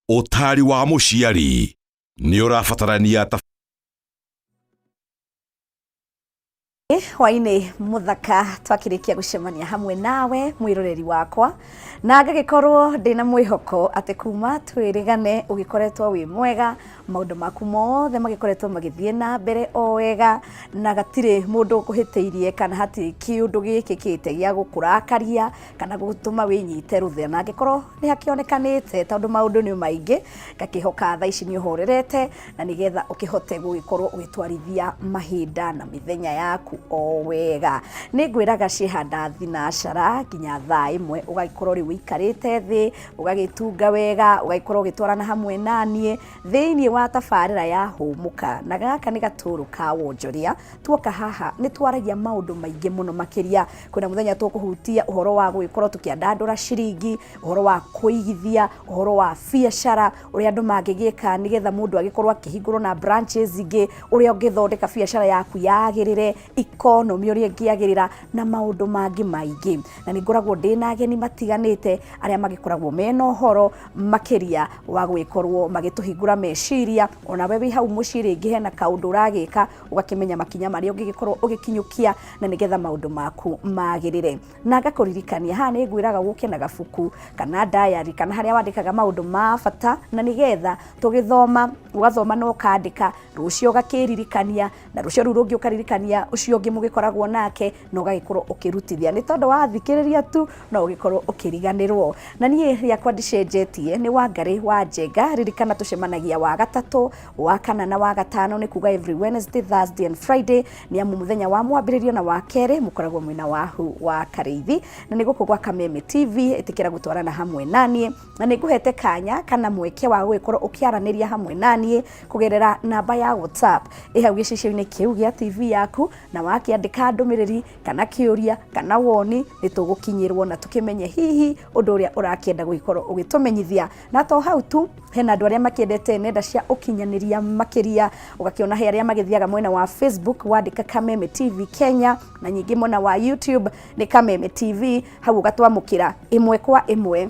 Ũtari wa mũciari nĩ ũrabatarania Hwainĩ muthaka twakirikia gucemania hamwe nawe mwiroreri wakwa na ngagikorwo ndina mwihoko ati kuma twirigane ugikoretwo wi mwega maundu maku mothe magikoretwo magithie na mbere o wega na gatire mundu kuhiteirie kana hati kiundu gikikite gia gukurakaria kana gutuma winyite ruthe na ngikorwo ni hakionekanite tondu maundu ni maingi ngakihoka thaa ici ni uhorerete na nigetha ukihote gugikorwo ugitwarithia mahinda na mithenya yaku o wega ni ngwiraga cihanda thinacara nginya thaa imwe ugagikorwo ri wikarite thi ugagitunga wega ugagikorwo gitwarana hamwe nanie thiini wa tafarira ya humuka na gaka ni gaturu ka wonjoria tuoka haha ni twaragia maundu maingi muno makiria kwina muthenya tukuhutia uhoro wa gugikorwo tukiandandura ciringi uhoro wa kuigithia uhoro wa biacara uria andu mangigika nigetha mundu agikorwo akihingurwo na branches ingi uria ungithondeka biacara yaku yagirire economy uria ngiagirira na maundu mangi maingi na ningoragwo ndina ageni matiganite aria magikoragwo mena uhoro makiria wa gwikorwo magituhingura meciria ona wewe hau muciri ingi hena kaundu uragika ugakimenya makinya mari ungigikorwo ugikinyukia na nigetha maundu maku magirire na ngakuririkania ha ni ngwiraga guke na gabuku kana diary kana haria wandikaga maundu ma bata na nigetha tugithoma ugathoma no kandika rucio gakiririkania na rucio rungi ukaririkania ucio ungi mugikoragwo nake no gagikorwo ukirutithia ni tondu wathikiriria tu no ugikorwo ukiriganirwo na nie riakwa ndicenjetie ni Wangari wa Njenga ririkana tucemanagia wa gatatu wa kana na wa gatano ni kuga every Wednesday, Thursday and Friday ni amu muthenya wa mwambiririo na wa kere mukoragwo mwina wahu wa Kareithi na ni guku gwa Kameme TV itikira gutwarana hamwe nanie na ni nguhete kanya kana mweke wa gwikorwo ukiaraniria hamwe nanie kugerera namba ya WhatsApp ihau gicicioini kiu gia TV yaku na wakiandika ndumiriri kana kiuria kana woni ni tugukinyirwo na tukimenye hihi undu uria urakienda guikorwo ugitumenyithia na to hau tu hena andu aria makiendete nenda cia ukinyaniria makiria ugakiona he aria magithiaga mwena wa Facebook wandika Kameme TV Kenya na nyingi mwena wa YouTube ni Kameme TV hau ugatwamukira imwe kwa imwe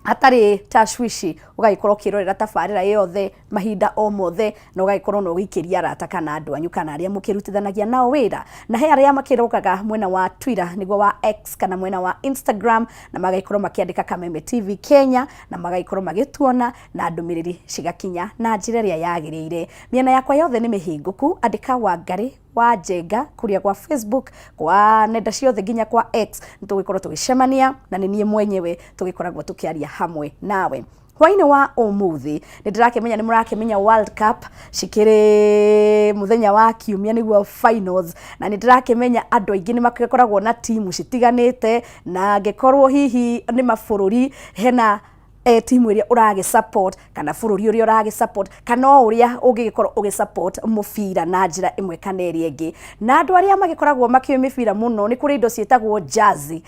atari tashwishi ugagikorwo kirorera tafarira yothe mahinda o mothe na ugagikorwo no gikiria rata kana andu anyu kana aria mukirutithanagia nao wira na he aria makirokaga mwena wa Twitter niguo wa X kana mwena wa Instagram na magagikorwo makiandika Kameme TV Kenya na magagikorwo magituona na ndumiriri cigakinya na njira ria yagirire miena yakwa yothe ni mihinguku andika Wangari wa Njenga kuria kwa Facebook kwa nenda ciothe nginya kwa X nitugikorwo tugicemania na ni nie mwenyewe tugikoragwo tukiaria hamwe nawe hwaini wa umuthi ndirakimenya ni murakimenya World Cup cikire muthenya wa kiumia niguo finals na ndirakimenya andu aingi ni makoragwo na timu citiganite na ngekorwo hihi ni mabururi hena timu iria urage support kana bururi uria urage support kana uria ungigikorwo ugi support mufira na njira imwe kana iri ingi na andu aria magikoragwo makiwe mifira muno ni kuri indo cietagwo jersey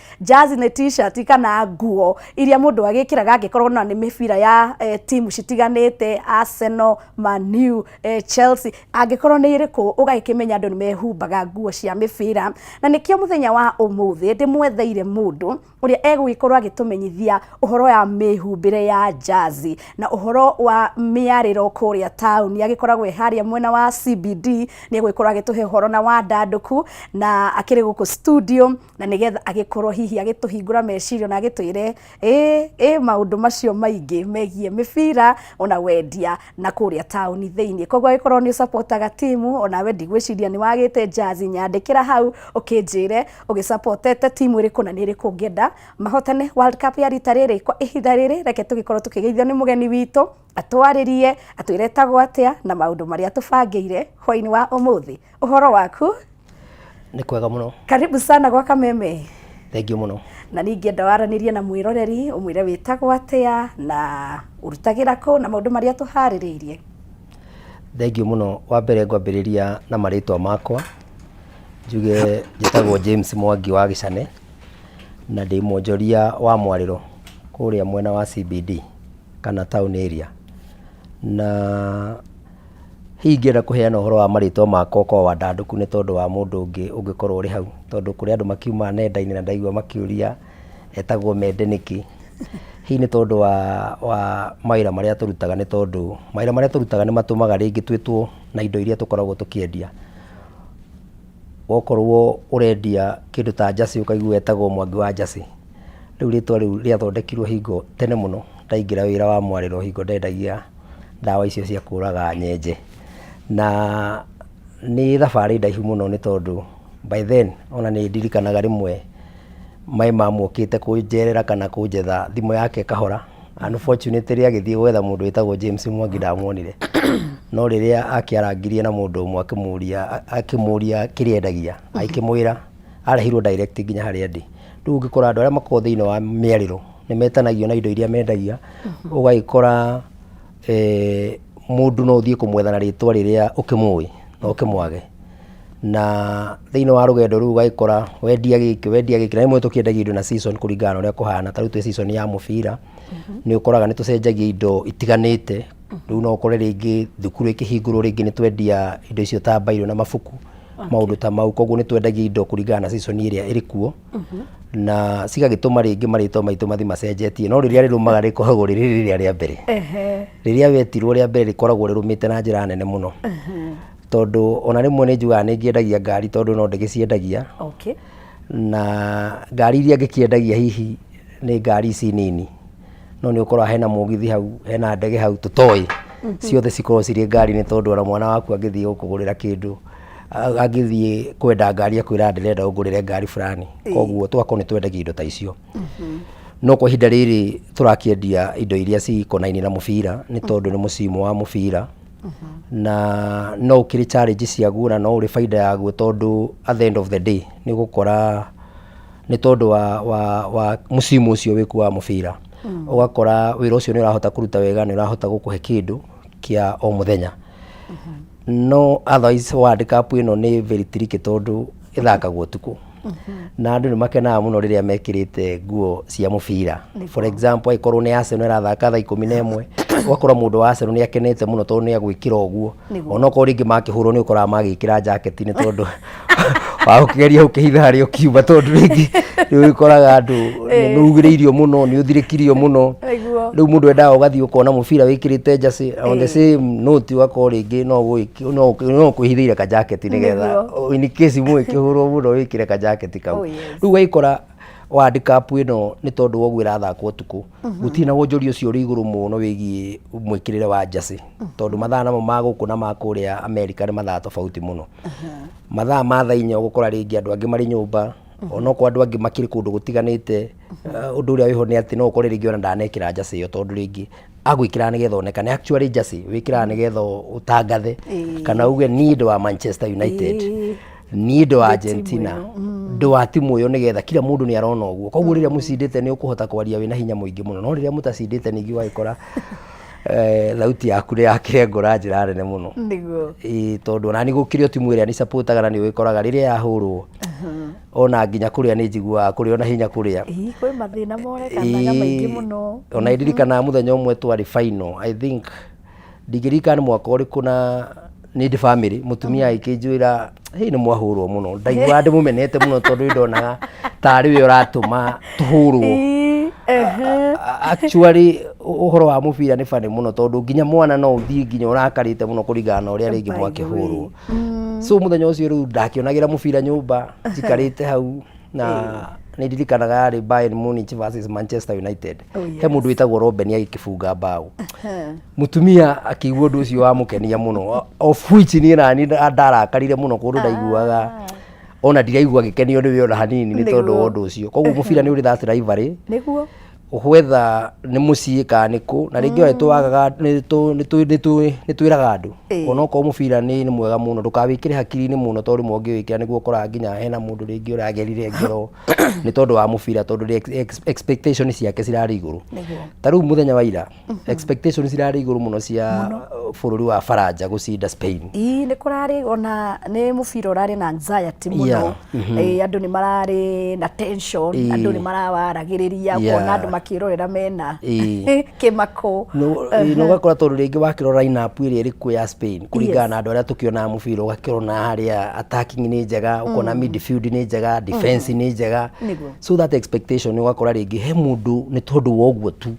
ni t-shirt kana nguo iria mundu agikiraga angikorwo na ni mifira ya timu citiganite Arsenal, Man U, Chelsea angikorwo ni iriku ugakimenya andu ni mehumbaga nguo cia mifira na nikio muthenya wa umuthi ndimwetheire mundu uria egugikorwo agitumenyithia uhoro ya mihumbire ya jersey na uhoro wa miariro kuria town agikoragwo haria mwena wa CBD ni egugikorwo agituhe uhoro na wa ndanduku na akiri guku studio na nigetha agikorwo hihi agituhingura mecirio na agitwire maundu macio maingi megie mifira ona wendia na kuria town thiini kogwa agikorwo ni supportaga timu ona we ndigwiciria ni wagite jersey nyandikira hau ukinjire ugisupportete timu iriku na ni iriku ngenda mahotane World Cup ya rita riri kwa ihinda riri reke tugikorwo tukigeithio ni mugeni witu atwaririe atwiretagwo atia na maundu maria tubangire hwaini wa umuthi uhoro waku ni kwega muno karibu sana gwa Kameme thank you muno na ningi ndawaranirie na mwiroreri umwire witagwo atia na urutagira ko na maundu maria tuhaririirie thank you muno wa mbere ngwambiriria na maritwa makwa njuge njitagwo James Mwangi wa Gicane na ndi mwonjoria wa mwariro kuria mwena wa CBD kana town area na hingira kuheana uhoro wa marito makwa kwa wandanduku ni tondu wa mundu ungi ungikorwo uri hau tondu kuri andu makiuma nenda-ini na ndaigua makiuria etagwo Mendeniki Hii nĩ tondũ wa mawĩra marĩa tũrutaga, nĩ tondũ mawĩra marĩa tũrutaga nĩ matũmaga rĩngĩ twĩtwo na indo iria tũkoragwo tũkĩendia. Wokorwo ũrendia kĩndũ ta njacĩ ũkaigua etagwo Mwangi wa njacĩ. Rĩu rĩtwa rĩu rĩathondekirwo hingo tene mũno ndaingĩra wĩra wa Mwarĩro, hingo ndendagia ndawa icio cia kũraga nyenje. Na nĩ thabarĩ ndaihu mũno nĩ tondũ by then ona nĩ ndirikanaga rĩmwe Mai Mamu okĩte kũnjerera kana kũnjetha, thimũ yake kahora. Unfortunately agĩthiĩ gwetha mũndũ wĩtagwo James Mwangi ndamuonire. No rĩrĩa akĩarangirie na mũndũ ũmwe akĩmũria kĩrĩa endagia, akĩmwĩra arehirwo direct nginya harĩa ndĩ. Rĩu ũngĩkora andũ arĩa makoragwo thĩinĩ wa mĩarĩro nĩ metanagio na indo iria mendagia, ũgagĩkora mũndũ no ũthiĩ kũmwetha na rĩtwa rĩrĩa ũkĩmũĩ na ũkĩmwage. Na thĩinĩ wa rũgendo rũu ũgagĩkora wendia gĩkĩ na rĩmwe tũkĩendagia indo na season kũringana na ũrĩa kũhana. Ta rĩu twĩ season ya mũbira nĩ ũkoraga nĩ tũcenjagia indo itiganĩte. Rĩu no ũkore rĩngĩ thukuru ĩkĩhingũrwo rĩngĩ nĩ twendia indo icio ta bairũ na mabuku, maũndũ ta mau. Koguo nĩ twendagia indo kũringana na season ĩrĩa ĩrĩ kuo, na cigagĩtũma rĩngĩ marĩtwa maitũ mathi macenjetie. No rĩrĩa rĩrũmaga rĩkoragwo rĩrĩ rĩrĩa rĩa mbere. Rĩrĩa wetirwo rĩa mbere rĩkoragwo rĩrũmĩte na njĩra nene mũno. Tondũ ona rĩmwe nĩ njugaga nĩ ngĩendagia ngari tondũ no ndĩgĩciendagia. Na ngari iria ngĩkĩendagia hihi nĩ ngari ici nini, no nĩ ũkoraga hena mũgithi hau, hena ndege hau tũtoĩ. Ciothe cikorwo cirĩ ngari, nĩ tondũ ona mwana waku agĩthiĩ gũkũgũrĩra kĩndũ, agĩthiĩ kwenda ngari akwĩra ndĩrenda ũngũrĩre ngari fulani. Koguo tũgakorwo nĩ twendagia indo ta icio. No kwa ihinda rĩrĩ tũrakĩendia indo iria cikonainie na mũbira nĩ tondũ nĩ mũcimu wa mũbira. Na no ũkĩrĩ challenge ciaguo na no ũrĩ baida yaguo, tondũ at the end of the day nĩ gũkora nĩ tondũ wa mũcimu ũcio wĩku wa mũbira. Ũgakora wĩra ũcio nĩ ũrahota kũruta wega, nĩ ũrahota gũkũhe kĩndũ kĩa o mũthenya. No otherwise World Cup ĩno nĩ very tricky tondũ ĩthakagwo ũtukũ. Na andũ nĩ makenaga mũno rĩrĩa mekĩrĩte nguo cia mũbira. For example, aikorwo nĩ Arsenal ĩrathaka thaa 11, ũgakora mũndũ wa Arsenal nĩ akenete mũno tondũ nĩ agwĩkĩra ũguo. Ona okorwo rĩngĩ makĩhũrwo nĩ ũkoraga magĩkĩra jacket nĩ tondũ wa gũkĩgeria gũkĩhitha harĩa ũkiuma, tondũ rĩngĩ nĩ ũkoraga andũ nĩ ugĩrĩirio mũno, nĩ ũthirĩkirio mũno. Rĩu mũndũ endaga ũgathiĩ ũkona mũbira wĩkĩrĩte njacĩ, on the same note ũgakorwo rĩngĩ no kwĩhithĩire ka jacket nĩgetha in case imwe kĩhũrwo mũno wĩkĩre ka jacket kau. Rĩu ũgakora World Cup ĩno nĩ tondũ woguo ĩrathakwo ũtukũ, gũtirĩ na wonjoria ũcio ũrĩ igũrũ mũno wĩgiĩ mwĩkĩrĩre wa njacĩ, tondũ mathaa namo ma gũkũ na ma kũrĩa Amerika nĩ mathaa tofauti mũno. Mathaa ma thaa 4 ũgũkora rĩngĩ andũ angĩ marĩ nyũmba, onokorwo andũ angĩ makĩrĩ kũndũ gũtiganĩte. Ũndũ ũrĩa wĩho nĩ atĩ no ũkore rĩngĩ ona ndanekĩra njacĩ ĩyo, tondũ rĩngĩ agwĩkĩra nĩgetha onekane. Actually njacĩ wĩkĩraga nĩgetha ũtangathe, kana uge ni ndũ wa Manchester United, ni ndũ wa Argentina, ndũ wa timu ĩyo, nĩgetha kila mũndũ nĩ arona ũguo. Koguo rĩrĩa mũcindĩte nĩ ũkũhota kwaria wĩna hinya mũingĩ mũno, no rĩrĩa mũtacindĩte ningĩ wagĩkora thauti yaku nĩ yakĩrengũra njĩra nene mũno. Tondũ ona nĩ gũkĩrĩ timu ĩrĩa nĩ supportaga na nĩ ũgĩkoraga rĩrĩa yahũrwo ona nginya kũrĩa nĩ njiguaga kũrĩa ona hinya kũrĩa. Kwĩ mathĩna monekanaga maingĩ mũno. Ona ndirikanaga mũthenya ũmwe twarĩ final, I think ndigĩririkana nĩ mwaka ũrĩkũ, na nĩ ndĩ family, mũtumia akĩnjwĩra nĩ mwahũrwo mũno. Ndaiguaga ndĩmũmenete mũno tondũ ndonaga tarĩ we ũratũma tũhũrwo. Actually ũhoro wa mũbira nĩ funny mũno, tondũ nginya mwana no ũthiĩ nginya ũrakarĩte mũno kũringana na ũrĩa rĩngĩ mwakĩhũrwo. So mũthenya ũcio rĩu ndakĩonagĩra mũbira nyũmba njikarĩte hau, na nĩ ndirikanaga yarĩ Bayern Munich versus Manchester United. He mũndũ wĩtagwo Robben agĩkĩbunga mbaũ. Mũtumia akĩigua ũndũ ũcio wamũkenia mũno, of which niĩ nani ndarakarire mũno kũndũ ndaiguaga, ona ndiraigua gĩkenio nĩwe ona hanini nĩ tondũ wa ũndũ ũcio. Koguo mũbira nĩ ũrĩ that rivalry, whether nĩ mũciĩ kana nĩkũ, na rĩngĩ ona twagaga nĩ twĩraga andũ onokorwo mũbira nĩ mwega mũno ndũkawĩkĩre hakiri-inĩ mũno, tondũ rĩmwe ũngĩwĩkĩra nĩguo ũkoraga nginya hena mũndũ rĩngĩ ũragerire ngero nĩ tondũ wa mũbira, tondũ expectation ciake cirarĩ igũrũ. Ta rĩu mũthenya wa ira expectation cirarĩ igũrũ mũno cia bũrũri wa Faranja gũcinda Spain. Nĩ kũrarĩ ona nĩ mũbira ũrarĩ na anxiety mũno, andũ nĩ mararĩ na tension, andũ nĩ marawaragĩrĩria, kuona andũ makĩrorera mena kĩmako. No gakora tondũ rĩngĩ wakĩrora line-up ĩrĩa ĩrĩ kuo ya Spain kũringana na andũ arĩa tũkĩonaga mũbira, ũgakĩrona harĩa attacking nĩ njega, ũkona midfield nĩ njega, defense nĩ njega, so that expectation ugakora ringi he mundu ni tondu wa uguo tu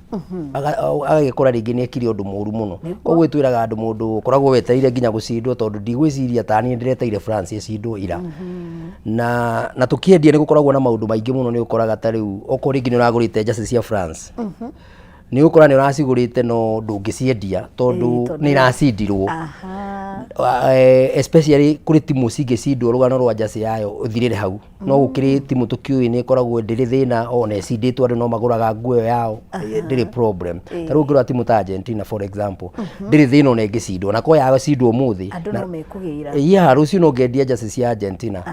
agagikora ringi ni ekire undu muru muno koguo twiraga andu mundu koragwo weteire nginya gucindwo tondu ndigwiciria tani ndireteire France icindwo ira na tukiendia ni gukoragwo na maundu maingi muno ni ukoraga ta riu okori ngi ni uragurite jersey cia France ni ukora ni uracigurite no ndungiciendia tondu ni iracindirwo especially kuri timu cingicindwo rugano rwa jersey yayo uthirire hau no gukiri timu tukiui ni koragwo ndiri thina ona icinditwo andu no maguraga nguo yao ndiri problem taru ngirwa timu ta Argentina for example ndiri thina ona ingicindwo na ko yago cindwo muthi andu no mekugira rucio no ngendia jersey cia Argentina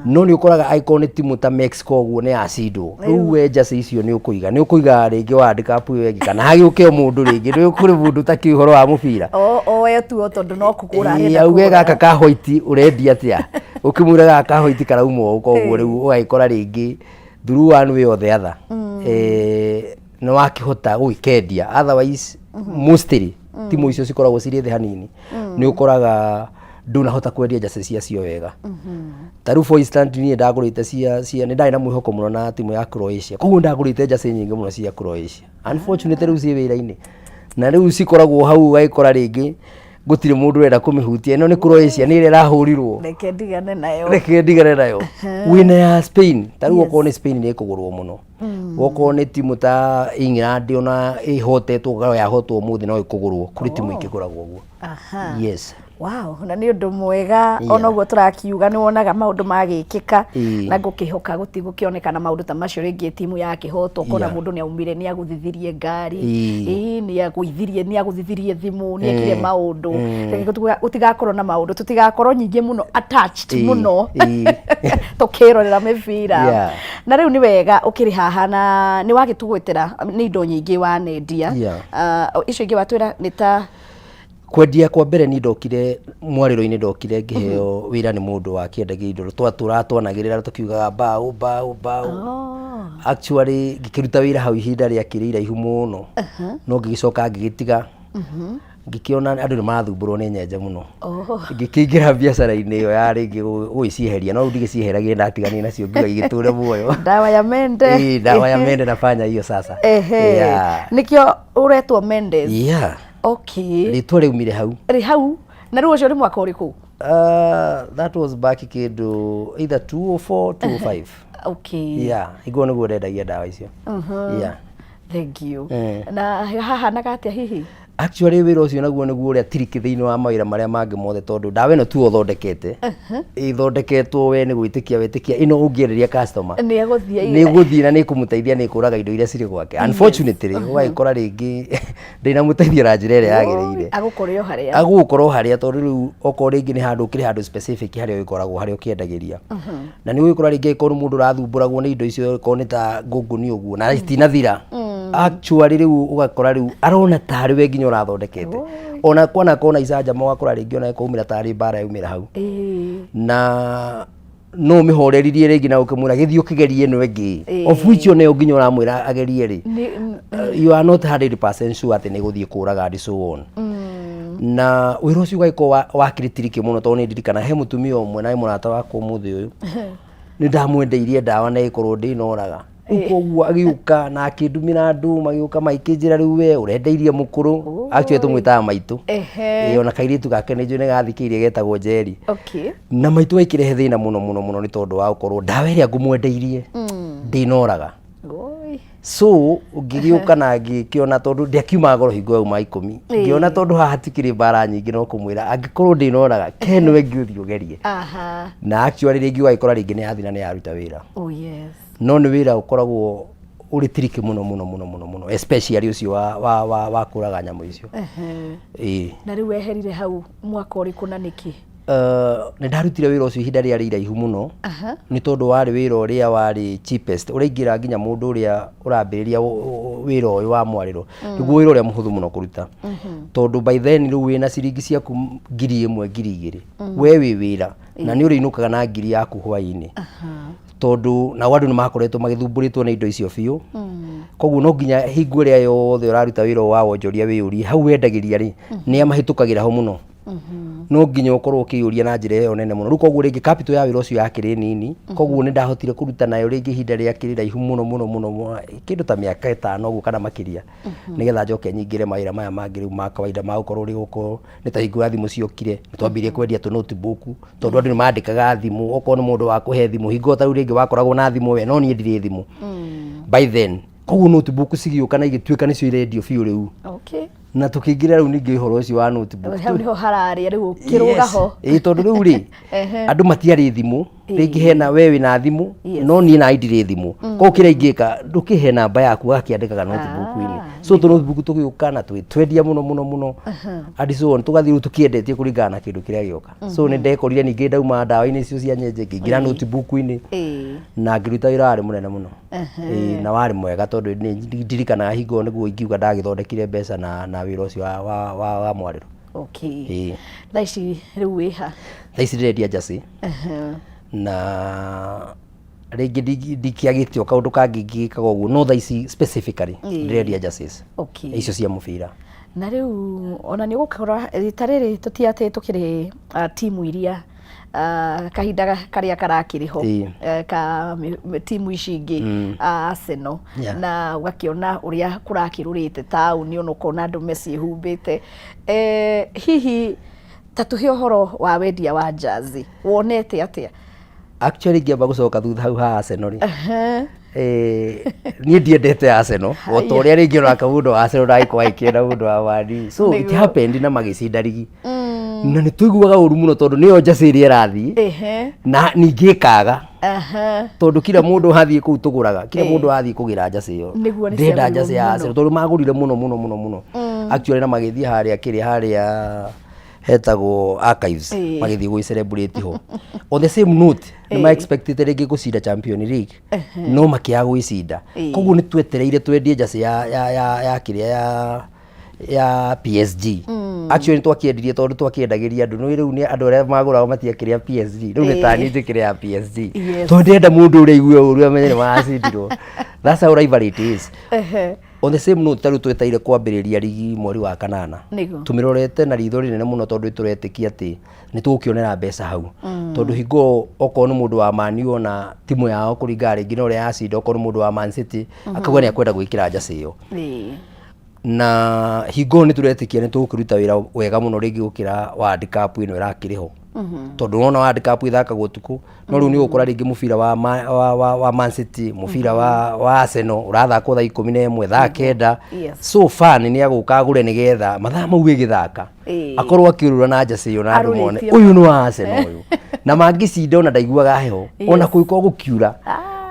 no ni ukoraga icon timu ta Mexico guo ni acindwo riu we jersey icio ni ukuiga ringi wandika pu wengi kana hagiuke mundu ringi ni ukuri mundu taki uhoro wa mubira yo tu tondu no kugura arenda auge gaka ka hoiti urendia atia ukimura gaka ka hoiti karaumwo ukoguo riu ugaikora ringi through one way or the other no wakihota guikendia otherwise mostly timu icio cikoragwo ciri thi hanini ni ukoraga ndunahota kwendia jersey cio wega taru for instance ni ndagurite cia ni ndai na mwihoko muno na timu ya Croatia koguo ndagurite jersey nyingi muno cia Croatia unfortunately riu ci wira-ini na riu cikoragwo hau gaikora ringi gutire mundu renda kumihutia ino ni Croatia ni ire rahurirwo reke ndigane nayo wina ya Spain taru okone Spain ni ikugurwo muno okone timu ta England ona ihotetwo ya hotwo muthi no ikugurwo kuri timu ikiguragwo guo yes wow na ni undu mwega ona guo turakiuga ni wonaga maundu magikika na ngukihoka gutigukionekana maundu ta macio ringi timu ya kihoto kona mundu ni aumire ni aguthithirie ngari ni aguthithirie thimu ni ekire maundu gutigakorwo na maundu tutigakorwo nyingi muno attached muno tukirorera mivira na riu ni wega ukiri haha na ni wagitugwitira ni indo nyingi wanendia icio ingi watwira ni ta kwendia kwa mbere ni ndokire mwariro-ini ndokire ngiheo wira ni mundu wa kiendagia indo twanagirira tukiugaga bao actually ngikiruta wira hau ihinda ria kirira ihu muno no ngigicoka ngigitiga ngikiona andu ni mathumburwo ni nyenje muno ngikingira biacara-ini iyo ya ringi gwicieheria no ndigicieheragia ndatigania nacio ngiuga igiture muoyo dawa ya mende dawa ya mende nafanya hiyo sasa nikio uretwo Mendes okay ritwa riumire hau na riu ucio ri mwaka uriku that was back kindu either 204 205 okay igwo niguo rendagia dawa icio thank you na haha nagatia hihi actually wira ucio naguo niguo uria tiriki thiini wa mawira maria mangi mothe tondu dawa ino tu uthondekete ithondeketwo we ni gwitikia witikia ino ungiereria customer ni guthii na ni kumuteithia ni kuraga indo iria ciri gwake unfortunately ugaikora ringi ndina muteithia na njira iria yagireire agukorwo haria tondu riu okoro ringi ni handu kiri handu specific haria ukoragwo haria ukiendagiria na ni ugikora ringi ikoro mundu rathumburagwo ni indo icio ko ni ta ngunguni uguo na itinathira actually riu ugakora riu arona tari we nginya urathondekete ona kwana kona icanja mwakora ringi ona ikaumira tari bara yaumira hau na no mihoreririe ringi na ukimwira githio kigerie no ingi of which one nginya uramwira agerie ri you are not 100% sure ati ni guthie kuraga and so on na wira ucio gaiko wakiritiriki muno tondu ni ndirikana he mutumia umwe na murata wakwa muthi uyu ni ndamwendeirie dawa na ikorwo ndinoraga ukoguo agiuka na akindumira andu magiuka maikinjira riu we urendeirie mukuru actually tumwitaga maitu ona kairitu gake ni njune gathikirie getagwo Njeri na maitu waikirehe thina muno ni tondu wa ukorwo dawa iria ngumwendeirie ndinoraga so ngigiuka na ngikiona tondu ndiakiuma goro hingo ya uma 10 ngiona tondu hatikiri bara nyingi no kumwira angikorwo ndinoraga kenwe ngiuthi ugerie na actually ringi waikora ringi ni athina ni aruta wira no ni wira ukoragwo uri tiriki muno especially ucio wa kuraga nyamu icio na riu weherire hau mwaka uriku na niki ni ndarutire wira ucio ihinda ria iraihu muno ni tondu wari wira uria wari cheapest uraingira nginya mundu uria urambiriria wira uyu wa mwariro niguo wira uria muhuthu muno kuruta tondu by then riu wina ciringi ciaku 1000 2000 we wi wira na ni uriinukaga na ngiri yaku hwaini tondu na wandu ni makoretwo magithumburitwo na indo icio biu koguo no nginya hingo ria yothe uraruta wira wa wonjoria wiyuri hau wendagiria ri ni amahitukagira ho muno no nginya ukorwo ukiyuria na njira iyo nene muno ruko ringi capital ya wira ucio yakiri nini koguo ni ndahotire kuruta nayo ringi hinda ria kirira ihu muno kindu ta miaka 5 uguo kana makiria nigetha njoke nyingire mawira maya mangi riu ma kawaida ma ukorwo ri guko ni ta hingo ya thimu ciokire twambirie kwendia tu notebook tondu andu ni mandikaga thimu okorwo ni mundu wa kuhe thimu hingo ta ringi wakoragwo na thimu we no ni ndire thimu by then koguo notebook cigioka na igituika nicio irendio biu riu na tukiingira riu ningi horo ucio wa notebook hau niho hararia riu kirugaho tondu riu ri andu matiari thimu ringi hena wewe na thimu no ni na indire thimu ko kira ingika ndukihe namba yaku akiandikaga notebook-ini so tu notebook tugiuka na twendia muno adi so tugathi riu tukiendetie kuringana na kindu kiria gioka so ni ndekorire ningi ndauma ndawa-ini icio cia nyenje ngira notebook-ini na ngiruta wira wari munene muno na wari mwega tondu ni ndirikanaga hingo niguo ingiuga ndagithondekire mbeca na wira ucio wa mwariro thaici riu wiha thaici ndirendia njacĩ na ringi ndikiagitio kaundu kangi ngikaga uguo no thaici specifically ndirendia njacĩ icio cia mubira na riu ona ni gukora rita riri tutiate tukiri timu iria kahinda karia karakiriho ka timu ici ingi Arsenal na ugakiona uria kurakirurite tauni ona ukona andu mecihumbite hihi tatuhe uhoro wa wendia wa jazi wonete atia actually ngiamba gucoka thutha hau ha Arsenal ni ndiendete Arsenal o to ria ringi ona kaundu Arsenal ndaikwa ikienda mundu wa wadi so it happened na magicinda rigi na ni tuiguaga uru muno tondu niyo njacĩ iria irathi na ningi kaga tondu kila mundu hathie kuu tuguraga kila mundu hathie kugira njacĩ iyo ndenda njacĩ ya Arsenal tondu magurire muno actually na magithie haria hetagwo archives magithie gwi celebrate ho on the same note ni ma expected ringi gucinda Champions League no makiaga gwicinda koguo ni twetereire twendie njacĩ ya kiria ya PSG actually twakiendirie tondu twakiendagiria andu no riu ni andu aria maguraga matiakiria PSG riu ni tani njikire ya PSG tondu ndenda mundu uria igue uru amenye macindirwo that's how rivalry it is on the same note taru tweteire kwambiriria ligi mweri wa kanana tumirorete na ritho rinene muno tondu turetikia ati ni tukionera mbeca hau tondu hingo okorwo ni mundu wa Man U na timu yao kuringa ringi no ria acinda okorwo ni mundu wa Man City akauga ni akwenda gwikira njacĩ iyo na hingo ni turetikia ni tukuruta wira wega muno ringi gukira World Cup ino irakiriho tondu nona World Cup ithakagwo tuku no riu ni gukora ringi mubira wa Man City mubira wa Arsenal urathakwo thaa 11 thaa 9 so fan ni aguka agure nigetha mathaa mau igithaka akorwo akiurura na njacĩ iyo na andu mone uyu ni wa Arsenal uyu na mangicinda ona ndaiguaga heho ona kuiko gukiura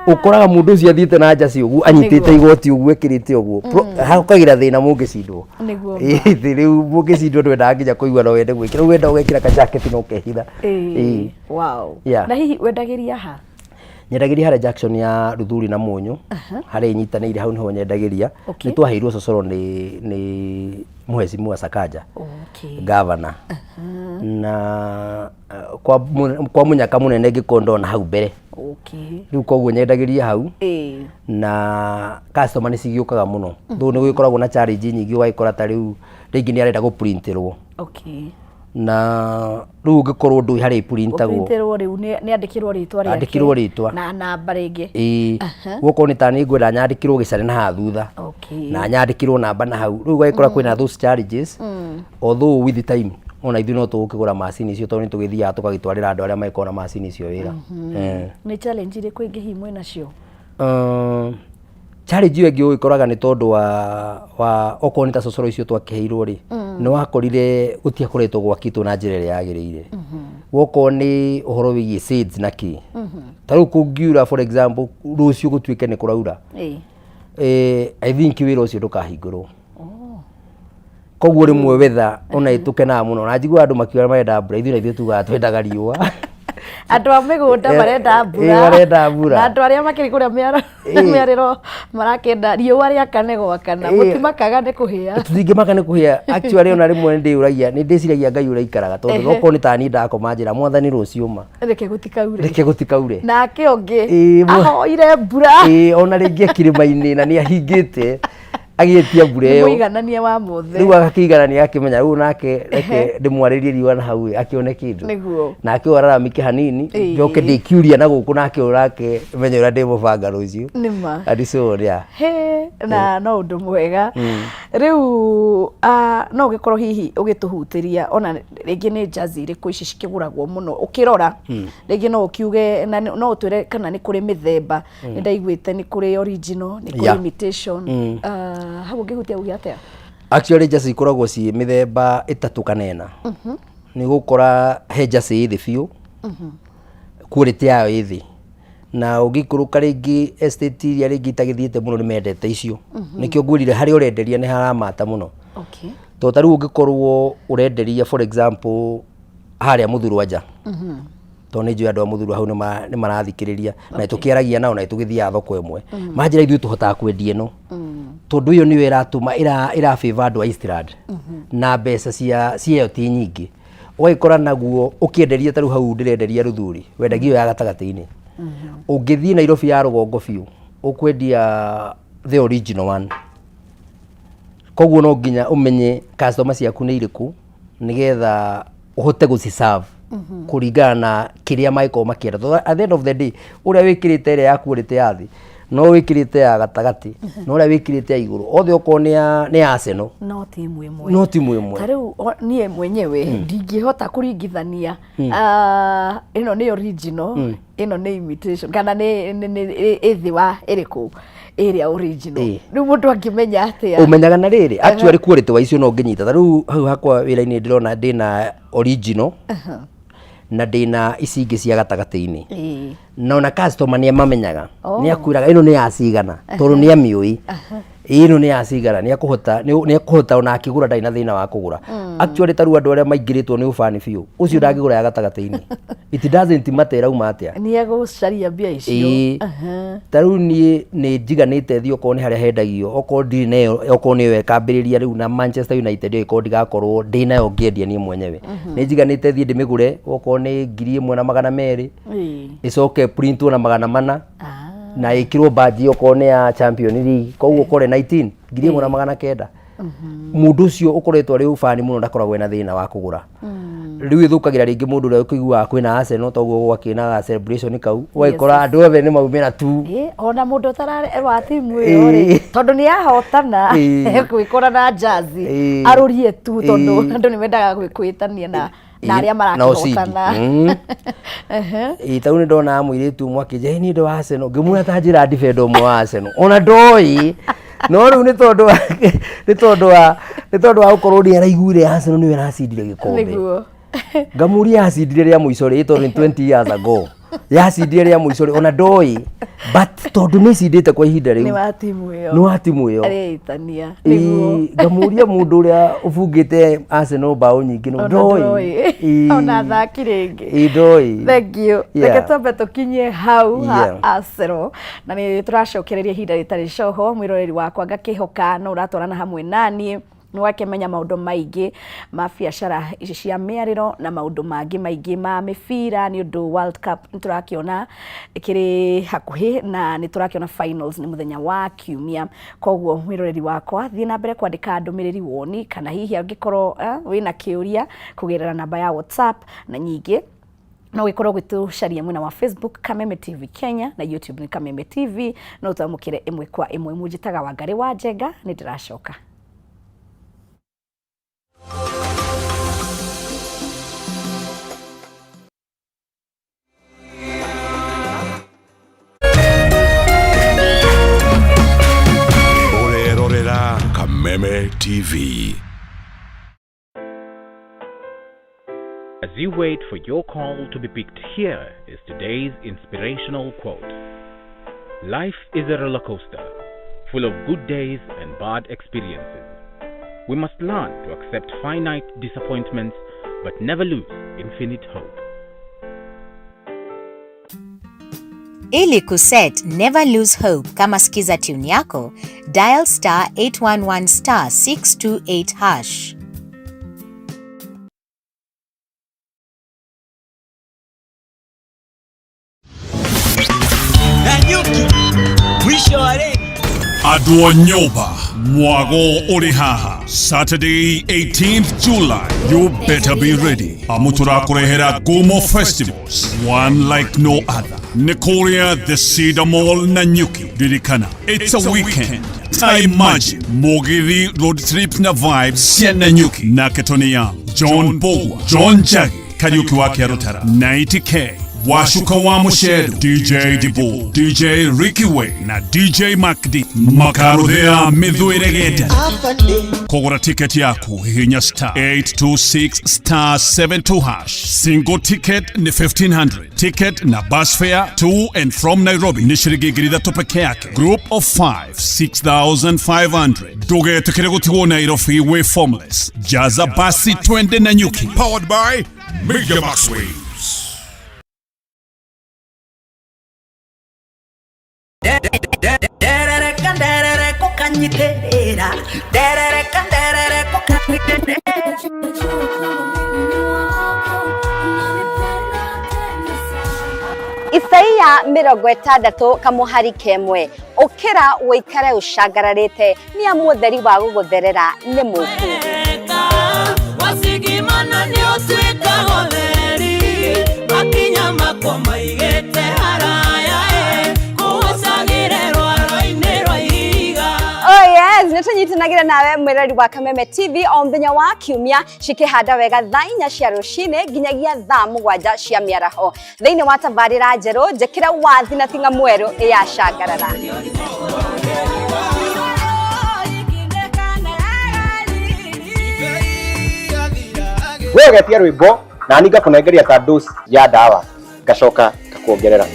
ukoraga mundu ucio athiete na njacĩ uguo anyitite igoti uguo ekirite uguo hakukagira thina mungicindwo riu mungicindwo ndwendaga nginya kuigua no wende gwikira wenda ugekira ka jacket no ukehitha wow na hihi wendagiria ha nyendagiria hare Jackson ya Ruthuri na Munyu hare nyitanire hau niho nyendagiria ni twaheirwo cocoro ni Mheshimiwa Sakaja governor na kwa munyaka munene ngikondona hau mbere riu koguo nyendagiria hau na customer ni cigiukaga muno thu ni gwikoragwo na challenge nyingi ugaikora ta riu ringi ni arenda guprintirwo na riu ngikorwo ndu hari printagwo printerwo riu ni andikirwo ritwa na namba ringi goko ni tani ngwenda nyandikirwo gicare na hathutha na nyandikirwo namba na hau riu gaikora kwina those challenges although with the time ona ithu no tukigura macini icio tondu tugithiaga tukagitwarira andu aria maikona macini icio wira ni challenge iri kwingi himwe nacio challenge iyo ngi ikoraga ni tondu wa okoni ta cocoro icio twakiheirwo ri ni wakorire gutia kuretwo gwakitwo na njira iria yagirire woko ni uhoro wigi seeds na ki taru kungiura for example rucio gutuike ni kuraura I think wira ucio ndukahingurwo koguo rimwe wetha ona itukenaga muno na njigua andu makiura marenda mbura ithu na ithu tugaga twendaga riua andu a migunda marenda mbura na andu aria makiri kuria miariro marakenda riua ria kane gwakana mutimakaga ni kuhia tutingimaka ni kuhia actually ona rimwe ndi uragia ni ndiciragia Ngai uraikaraga tondu goko ni tani ndakoma njira mwathani rucio ma reke gutikaure na ake ongi ahoire mbura ona ringi kirima-ini na ni ahingite agĩtia mbure muiganania wa mothe rĩu akakiganania akimenya rĩu nake reke ndĩmwarĩrie riwa na hau akĩone kĩndũ nĩguo nake oraramike hanini njoke ndĩkiuria na gũkũ nake ũrake menye ũrĩa ndĩmũbanga rũciũ nĩma adisoria he na no ũndũ mwega rĩu no ũgĩkorwo hihi ũgĩtũhutĩria ona rĩngĩ nĩ jazi irĩkũ ici cikĩgũragwo mũno ũkĩrora rĩngĩ no ũkiuge no ũtwĩre kana nĩ kũrĩ mĩthemba nĩ ndaiguĩte nĩ kũrĩ original nĩ kũrĩ imitation hau ũngĩhutia uge atĩa actually jazi ikoragwo ciĩ mĩthemba 3 kana 4 nĩ gũkora he jazi ĩthĩ biũ quality yayo ĩthĩ na ũgĩkũrũka rĩngĩ estate iria rĩngĩ itagĩthiĩte mũno nĩ mendete icio nĩkĩo ngwĩrire harĩa ũrenderia nĩ haramata mũno okay to tarĩu ũngĩkorwo ũrenderia for example harĩa Mũthurwa nja to nĩ njũĩ andũ a Mũthurwa hau nĩ marathikĩrĩria na tũkĩaragia nao na tũgĩthiaga thoko ĩmwe manjĩra ithuĩ tũhotaga kwendia ĩno tondũ iyo nĩyo ĩratũma ĩrafavor andũ a Eastland na mbeca ciayo ti nyingĩ ũgĩkora naguo ũkĩenderia tarĩu hau ndĩrenderia Rũthuri wendagia ya gatagatĩ-inĩ ũngĩthiĩ Nairobi ya rũgongo biũ ũkwendia the original one koguo no nginya ũmenye customer ciaku nĩ irĩkũ nĩgetha ũhote gũciserve kũringana na kĩrĩa maiko makĩenda at the end of the day ũrĩa wĩkĩrĩte ĩrĩa ya quality ya thĩ no wĩkĩrĩte ya gatagatĩ no ũrĩa wĩkĩrĩte ya igũrũ othe okorwo nĩ Arsenal no timu ĩmwe tarĩu niĩ mwenyewe ndingĩhota kũringithania ĩno nĩ original ĩno nĩ imitation kana nĩ ĩthĩ wa ĩrĩkũ area original rĩu mũndũ angĩmenya atĩa ũmenyaga na rĩrĩ actually quality wa icio no ngĩnyita tarĩu hau hakwa wĩra-inĩ ndĩrona ndĩna original na ndĩna ici ingĩ cia gatagatĩ-inĩ na ona customer nĩ amamenyaga nĩ akwĩraga ĩno nĩ ya cigana tondũ nĩ amĩũĩ ĩno nĩ ya cigana nĩ akũhota ona akĩgũra ndarĩ na thĩna wa kũgũra actually tarĩu andũ arĩa maingĩrĩtwo nĩ ũbani biũ ũcio ndangĩgũra ya gatagatĩ-inĩ it doesn't matter rauma atĩa nĩ egũcaria mbia icio tarĩu niĩ nĩ njiganĩte thi okorwo nĩ harĩa hendagio okorwo ndirĩ nayo okorwo nĩyo ĩkambĩrĩria rĩu na Manchester United ĩkorwo ndigakorwo ndĩ nayo ngĩendia niĩ mwenyewe nĩ njiganĩte thiĩ ndĩmĩgũre okorwo nĩ 1,200 ĩcoke printwo na 400 na ĩkĩrwo badge okorwo nĩ ya Champions League koguo kore 19 1,900 mũndũ ũcio ũkoretwo arĩ ũbani mũno ndakoragwo na thĩna wa kũgũra rĩu ĩthũkagĩra rĩngĩ mũndũ ũrĩa ũkĩiguaga kwĩna Arsenal toguo gwakĩnaga celebration kau ũgakora andũ othe nĩ maumĩra tu ona mũndũ ũtararĩ wa timu ĩyo rĩ tondũ nĩ yahotana gwĩkora na jazi arũrie tu tondũ andũ nĩ mendaga gwĩtania na arĩa marakĩhotana tarĩu nĩ ndona mũirĩtu ũmwe akĩnja nĩ ũndũ wa Arsenal ngĩmwĩra ta njĩra defender ũmwe wa Arsenal ona ndoĩ no rĩu nĩ tondũ wa gũkorwo nĩ araiguire Arsenal nĩwe aracindire gĩkombe ngamũria yacindire rĩa mũico rĩ tondũ 20 years ago yacindire rĩa mũico rĩ ona ndoĩ but tondũ nĩ cindĩte kwa ihinda rĩu nĩ wa timu ĩyo arĩtania nĩguo ngamũria mũndũ ũrĩa ũbungĩte Arsenal mbaũ nyingĩ no ndoĩ ona thaki rĩngĩ ndoĩ thank you reke twambe tũkinyie hau Arsenal na nĩ tũracokereria ihinda rĩtarĩ coho mwĩroreri wakwa ngakĩhoka no ũratwarana hamwe naniĩ nĩ wakĩmenya maũndũ maingĩ ma biacara ici cia mĩarĩro na maũndũ mangĩ maingĩ ma mĩbira nĩ ũndũ World Cup nĩ tũrakĩona ĩkĩrĩ hakuhĩ na nĩ tũrakĩona finals nĩ mũthenya wa Kiumia koguo mwĩroreri wakwa thiĩ na mbere kwandĩka ndũmĩrĩri woni kana hihi angĩkorwo wĩna kĩũria kũgerera namba ya WhatsApp na nyingĩ no gĩkorwo gwĩtũcaria mwena wa Facebook Kameme TV Kenya na YouTube nĩ Kameme TV no ũtamũkĩre ĩmwe kwa ĩmwe mũnjĩtaga Wangari wa Njenga nĩ ndĩracoka Kameme TV. As you wait for your call to be picked, here is today's inspirational quote. Life is a roller coaster, full of good days and bad experiences. We must learn to accept finite disappointments, but never lose infinite hope. Ili kuset never lose hope kama skiza tune yako, dial *811 *628 hash. Adwo Nyoba Mwago Orihaha, Saturday 18th July. You better be ready. Amutura Kurehera Gomo Festivals, one like no other. Nikoria, the Cedar Mall, Nanyuki, Dirikana. It's a weekend. I imagine Mogiri road trip na vibes Sien Nanyuki, Nakatonia, John Bogwa, John Jaggi, Kariuki wake Arutara, 90K. Washuka wa Mushedo, DJ Dibu, DJ Ricky Way na DJ Makdi. Makarudhea midhuiregeta. Kogora ticket yako hinya star 826 star 72 hash. Single ticket ni 1500. Ticket na bus fare to and from Nairobi ni shilingi girida to peke yake. Group of 5 6500. Doge tukirego Nairobi way formless. Jaza basi twende Nanyuki. Powered by Mega Max Waves. Isaia 60 kamuhari kemwe ukira wikare ushagararite ni amutheri wa gugutherera ni muku wasigimana ni otwika hotheri makinya makwa maigete haraya kuhosagire rwaro-ini rwa ihiga. Oh yes, nitanyitanagira nawe mwirori wa Kameme TV o muthenya wa kiumia cikihanda wega thaa 4 cia rucine nginyagia thaa 7 cia miaraho thiini wa tabarira njeru njekira wathi na tinga mweru ya shagarara. Wewe getia rwimbo na ninga kunengeria ta dose ya dawa gacoka kakuongerera.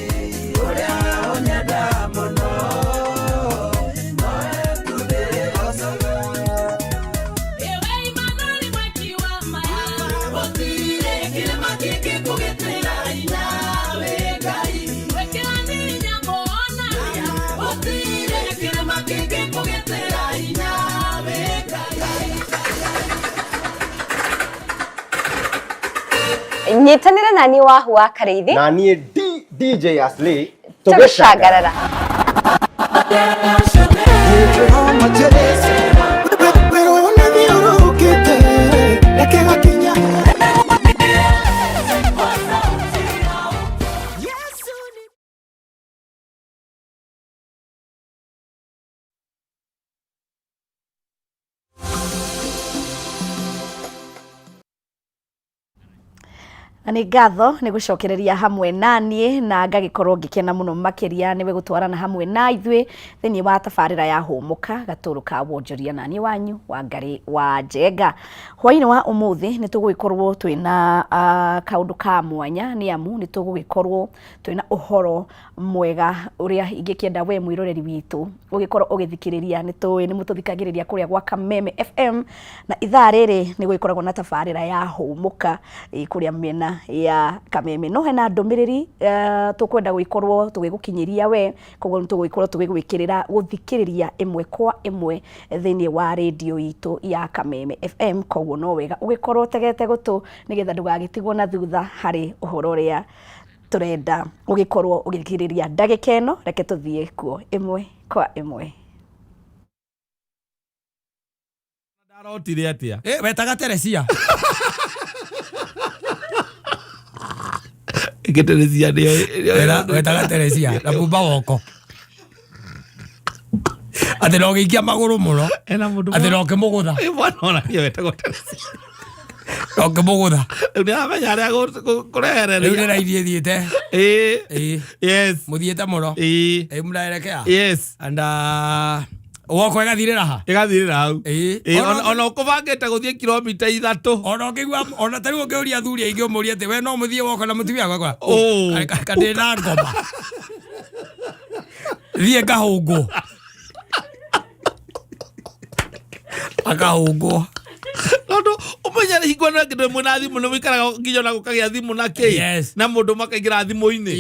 Nyitanira nani wahu wa Kareithi na niĩ DJ Asli tugishagarara. Ani gatho ni gucokereria hamwe nanie na ngagikorwo ngikena muno makeria niwe gutwarana hamwe na ithwe thini wa tabarira ya humuka gaturuka wonjoria nani wanyu wa ngari wa Njenga. Hwaini wa umuthi ni tugugikorwo twina kaundu ka mwanya ni amu ni tugugikorwo twina uhoro mwega uria ingikienda we mwiroreri witu ugikorwo ugithikiriria ni mututhikagiriria kuria gwa Kameme FM na ithaa riri ni gugikoragwo na tabarira ya humuka kuria mena ya Kameme. No hena ndumiriri tukwenda guikorwo tugigukinyiria we koguo tuguikorwo tugigwikirira guthikiriria imwe kwa imwe thini wa radio itu ya Kameme FM. Koguo no wega ugikorwo tegete gutu nigetha ndugagitigwo na thutha hari uhoro ria turenda ugikorwo ugikiriria ndagika ino. Reke tuthie kuo imwe kwa imwe. Ndarotire atia wetaga Teresia Teresia ndio wetaga Teresia na bumba woko ate no gikia maguru muno ate no kimugutha bwana ona niyo wetaga Teresia no kimugutha ndio amenya aria kurehereria ndio ithiete yes muthiete muno muraerekea yes and woko igathirira ha igathirira hau ona ukubangite guthie kilomita 3 ona ukigwa ona tari ukiuria thuri aingi umuria ati we no muthie woko na mutumia gwakwa kande na ngoma thie kahungu akahungu ndo Mwenye hiko na kido muna thimu no wikaraga nginya na gukagia thimu na kei na mundu makaingira thimu-ini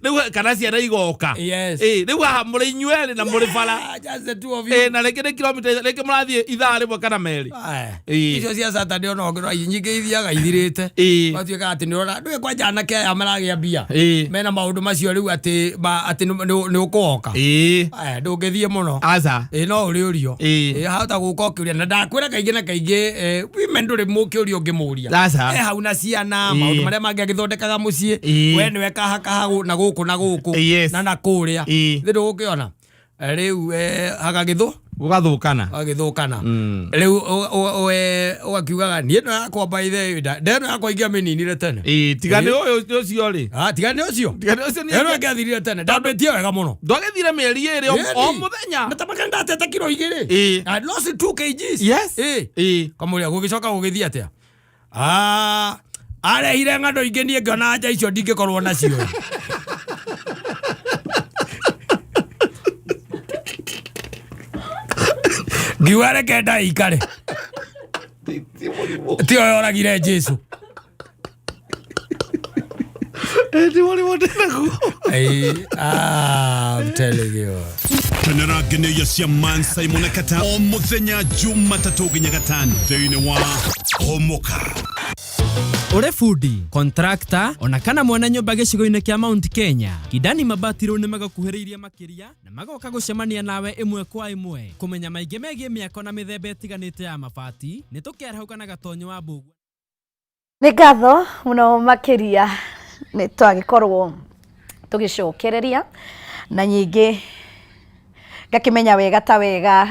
riu kana ciana igoka riu ha muri inyueri na muri bara na reke kilomita reke murathie ithaa rimwe kana meri icio cia Saturday ono ngiro nyingi ithiaga ithirite watuika ati ni rora ndwe kwa jana ke amaragia bia mena maundu macio riu ati ni ukuoka ndungithie muno aza no uri urio hata guka ukiuria na ndakwira kaingi na kaingi women nduri mukiuria ungimuria hau na ciana maundu maria mangi agithondekaga mucii we niwe kahakaha na guku na nakuria thiru ukiona riu hagagithu gagathukana riu ugakiugaga nie no yakwamba ithe ndeno yakwa ingia mininire tene tigane uyu ucio ri tigane ucio eno ngiathirire tene ndambetie wega muno ndwagethire mieri iri o muthenya natamaka ndatete kilo 2 I lost 2 kgs kamuria gugicoka gugithia atia arehire ng'ando ingi nie ngiona nja icio ndingikorwo nacio ngiware kenda ikare tio yoragire Jesu I'm telling you. Tenera geneya cia Man Simon Kata o muthenya Jumatatu nginya Gatano thiini wa Homoka. Ore fundi, contractor, ona kana mwana nyumba gicigo-ini kia Mount Kenya. Kidani Mabati riu ni magakuhiriirie makiria na magoka gucemania nawe imwe kwa imwe. Kumenya maingi megie miako na mithemba itiganite ya mabati, ni tukiarahauka na gatonyo wa Mbugua. Ni ngatho muno makiria ni twagikorwo tugicokereria na nyingi gakimenya wega ta wega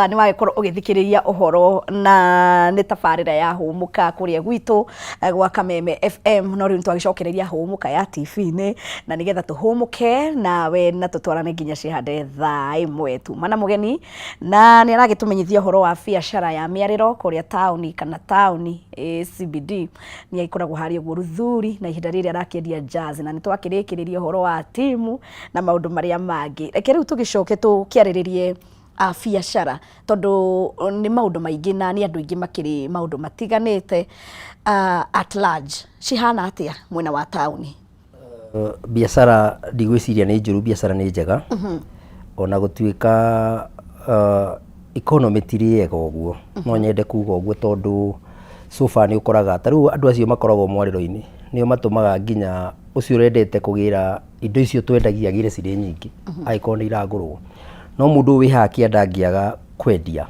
ni wagikorwo ugithikiriria uhoro na ni tabarira ya Humuka kuria gwitu gwa Kameme FM no riu twagicokereria Humuka ya TV-ini na nigetha tuhumuke nawe na tutwarane nginya cihande thaa imwe tu mana mugeni na ni aragitumenyithia uhoro wa biacara ya miariro kuria tauni kana tauni CBD ni ikoragwo hari uguo Ruthuri na ihinda riri arakiendia jazz na ni twakirikiriria uhoro wa timu na maundu maria mangi reke riu tugicoke kiariririe biacara tondu ni maundu maingi na ni andu ingi makiri maundu matiganite at large cihana atia mwena wa tauni biacara ndigwiciria ni njuru biacara ni njega ona gutuika economy tiriega uguo no nyende kuga uguo tondu sofa ni ukoraga taru andu acio makoragwo mwariro-ini nio matumaga nginya ucio urendete kugira indo icio twendagia gire ciri nyingi aikoni iragurwo no mundu wi haki andangiaga kwendia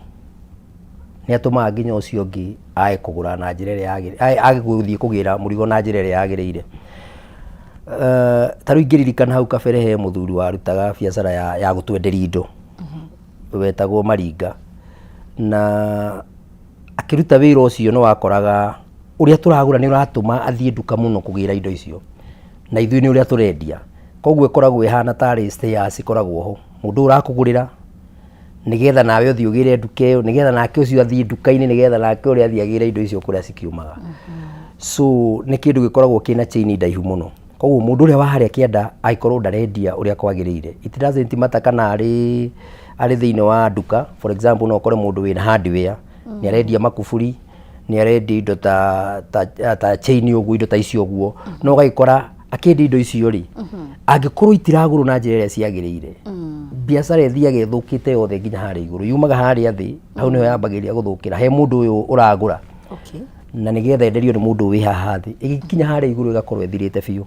ni atumaga nginya ucio ngi ae kugura na njira ria yagire agiguthie kugira murigo na njira ria yagirire taru ingiririkana hau kabere he muthuri warutaga biacara ya gutwenderia indo wetagwo Maringa na akiruta wira ucio no wakoraga uria turagura ni uratuma athie nduka muno kugira indo icio na ithui ni uria turendia koguo ikoragwo ihana tari stairs ikoragwo ho mundu urakugurira nigetha nawe uthie ugire nduka iyo nigetha nake ucio athie nduka-ini nigetha nake uria athie agire indo icio kuria cikiumaga so ni kindu gikoragwo kina chain ndaihu muno koguo mundu uria wa haria kienda aikorwo ndarendia uria kwagirire it doesn't matter kana ari thiini wa nduka for example no kore mundu wina hardware ni arendia makuburi ni arendia indo ta chain uguo indo ta icio uguo no gaikora akendi indo icio ri angikorwo itiraguru na njira iria ciagirire biacara ithiaga ithukite yothe nginya hari iguru yumaga hari athi hau niho yambagiria guthukira he mundu uyu uragura na nigetha enderio ni mundu wi haha thi igikinya hari iguru igakorwo ithirite biu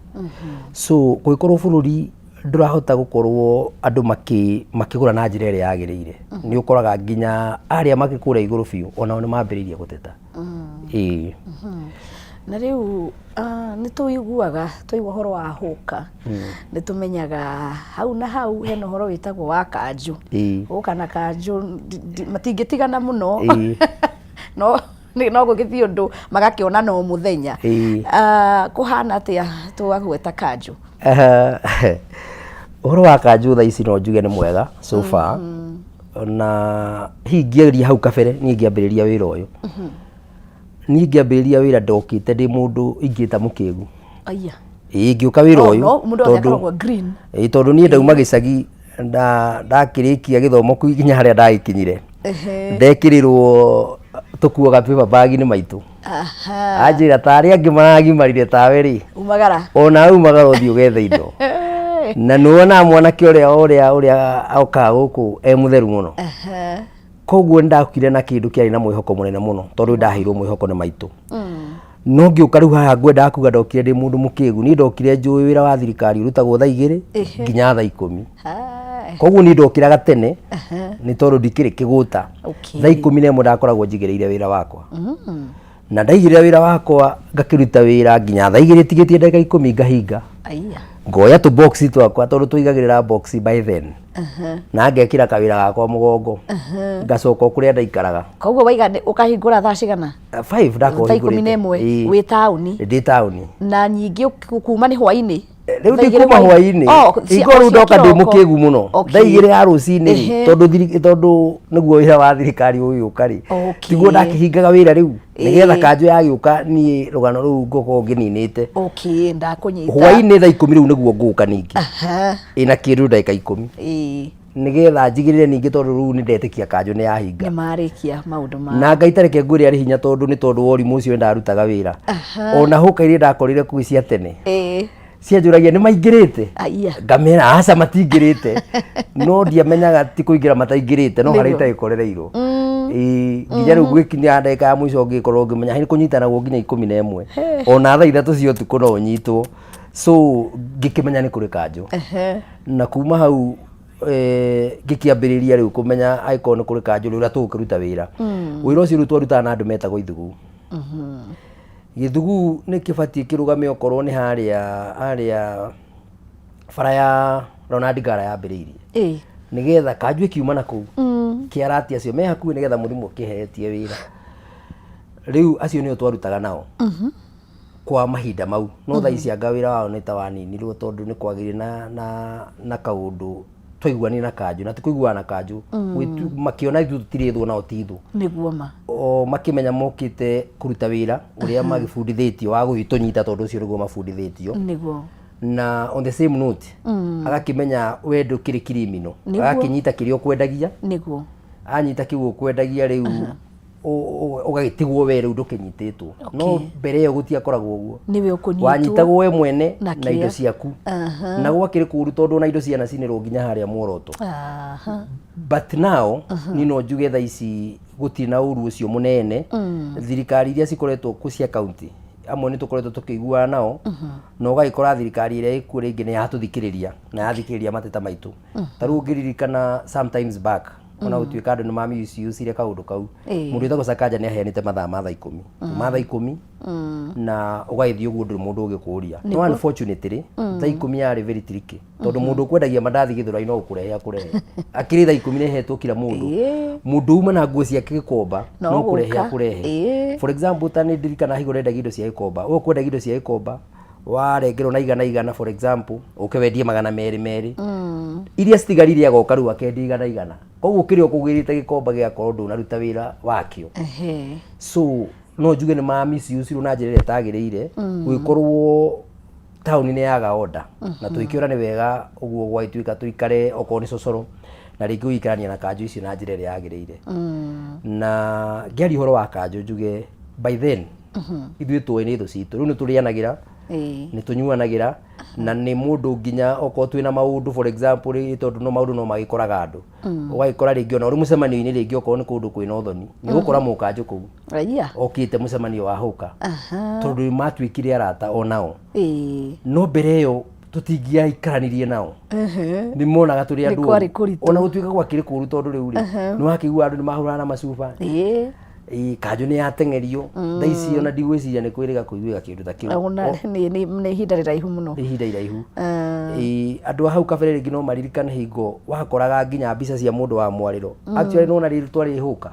so guikorwo bururi ndurahota gukorwo andu makigura na njira iria yagirire ni ukoraga nginya aria makikura iguru biu ona ni mambiririe guteta na riu ni tuiguaga tuigua horo wa huka ni tumenyaga hau na hau hena horo witagwo wa kanju huka na kanju matingitigana muno no gugithii undu magakiona no muthenya kuhana atia twagweta kanju horo wa kanju tha ici no njuge ni mwega so far na hingiaria hau kabere ni ngiambiriria wira uyu ni ngiambiriria wira ndokite ndi mundu ingita mukigu aya ngiuka wira uyu tondu ni ndauma gicagi ndakirikia githomo kinya haria ndagikinyire ndekirirwo tukuaga paper bag ni maitu aha ajira tari angi maragimarire tawe ri umagara ona umagara uthio gethe indo na nuona mwanake uria auka guku mutheru muno aha koguo ndakire na kindu kiari na mwihoko munene muno tondu ndahirwo mwihoko ni maitu no ngiuka riu haha ngwenda kuga ndokire ndi mundu mukigu ni ndokire njui wira wa thirikari urutagwo thaa 2 nginya thaa 10 koguo ni ndokiraga tene ni tondu ndikiri kiguta thaa 11 ndakoragwo njigireire wira wakwa na ndaigirira wira wakwa ngakiruta wira nginya thaa 2 tigitie ndagika 10 ngahinga ngoya tu box twakwa tondu tuigagirira box by then na ngekira kawira gakwa mugongo ngacoka kuria ndaikaraga koguo waiga ukahingura thaa cigana 5 ndakohingurite 11 wi tauni ndi tauni na nyingi kuma ni hwaini riu ndi kuma hwaini igoro ndoka ndi mukigu muno ndaigire ya rucini tondu niguo wira wa thirikari uyu ukari tiguo ndakihingaga wira riu nigetha kanjo yagiuka ni rugano riu ngoko ngininite ndakunyita hwaini thaa 10 riu niguo nguka ningi ina kindu ndagika 10 nigetha njigirire ningi tondu riu ni ndetikia kanjo ni yahinga ni marikia maundu ma na ngaitareke ngwire ari hinya tondu ni tondu wori mucio ndarutaga wira ona hukaire ndakorire kui cia tene cianjuragia ni maingirite ngamera aca matingirite no ndiamenyaga ti kuingira mataingirite no hari itaikorereirwo nginya riu gwikinya ndagika ya mwico ngikorwo ngimenya hari kunyitana guo nginya 11 ona thaa 3 cia utuku no nyitwo so ngikimenya ni kuri kanjo na kuma hau ngikiambiriria riu kumenya aiko ni kuri kanjo riu tukiruta wira wira ucio riu twarutaga na andu metagwo ithugu githugu ni kibati kirugame okorwo ni haria bara ya Ronald Ngara yambiriirie nigetha kanjwe kiuma na kuu kiarati acio me hakuhi nigetha murimu kihetie wira riu acio nio twarutaga nao kwa mahinda mau no thaa ici anga wira wao ni tawaninirwo tondu ni kwagire na kaundu twaiguani na kanju na tikuiguana na kanju makiona ithu tutirithwo nao tithu niguo ma makimenya mokite kuruta wira uria magibundithitio wa gwitunyita tondu ucio niguo mabundithitio niguo na on the same note agakimenya wendo kiri kirimino agakinyita kirio kwendagia niguo anyita kiugo kwendagia riu ugagitigwo we riu ndukinyititwo no mbere yo gutia koragwo uguo niwe ukunyitwo wanyitagwo we mwene na indo ciaku na gwakiri kuru tondu na indo ciana cinirwo nginya haria muoroto but now nino njuge thaa ici gutina uru ucio munene thirikari iria cikoretwo ku cia county amwe ni tukoretwo tukiguana nao no gaikora thirikari iria iku ringi ni yatuthikiriria na yathikiriria mateta maitu taru ngiririkana sometimes back ona utuika andu ni mami ucire kaundu kau mundu witagwo Sakaja ni aheanite mathaa ma thaa 10 na ugaithii uguo nduri mundu ugikuria no unfortunately thaa 10 yari very tricky tondu mundu kwendagia mandathi githura ino ukurehe akiri thaa 10 nehetwo kila mundu uma na nguo ciake gikomba no kurehe for example tani ndirikana higore ndagia indo cia gikomba ukwendagia indo cia gikomba warengerwo na igana for example ukewendie 200 iria citigarire agoka riu akendia igana koguo kirio kugirite gikomba giakorwo ndunaruta wira wakio so no njuge ni mamisi uciru na njirire tagiriire gwikorwo town ni yaga order na tuikiora ni wega uguo gwaituika tuikare okorwo ni cocoro na ringi uikarania na kanju ici na njirire yagiriire na ngiari horo wa kanju njuge by then ithuĩ tũĩ nĩ thũ citũ rĩu nĩ tũrĩanagira nĩ tũnyuanagira na nĩ mũndũ nginya okorwo twĩna maũndũ for example tondu no maũndũ no magĩkoraga andũ ũgagĩkora rĩngĩ ona ũrĩ mũcemanio-inĩ rĩngĩ okorwo nĩ kũndũ kwĩna ũthoni nĩ gũkora mũkanjũ kũu okĩte mũcemanio wa hũka tondu matuĩkire arata onao no mbere ĩyo tũtingĩaikaranirie nao nĩ monaga tũrĩ andũ ona gũtuĩka gwakĩrĩ kũru tondu rĩu rĩ nĩ wakĩigua andũ nĩ mahũrana na macuba kanjũ nĩ yateng'erio thaa ici ona ndigwĩciria nĩ kwĩrĩga kũiguĩka kĩndũ ta kĩu nĩ ihinda rĩraihu mũno ihinda iraihu andũ a hau kabere rĩngĩ no maririkane hingo wakoraga nginya mbica cia mũndũ wa mwarĩro actually nona rĩtwa rĩhũka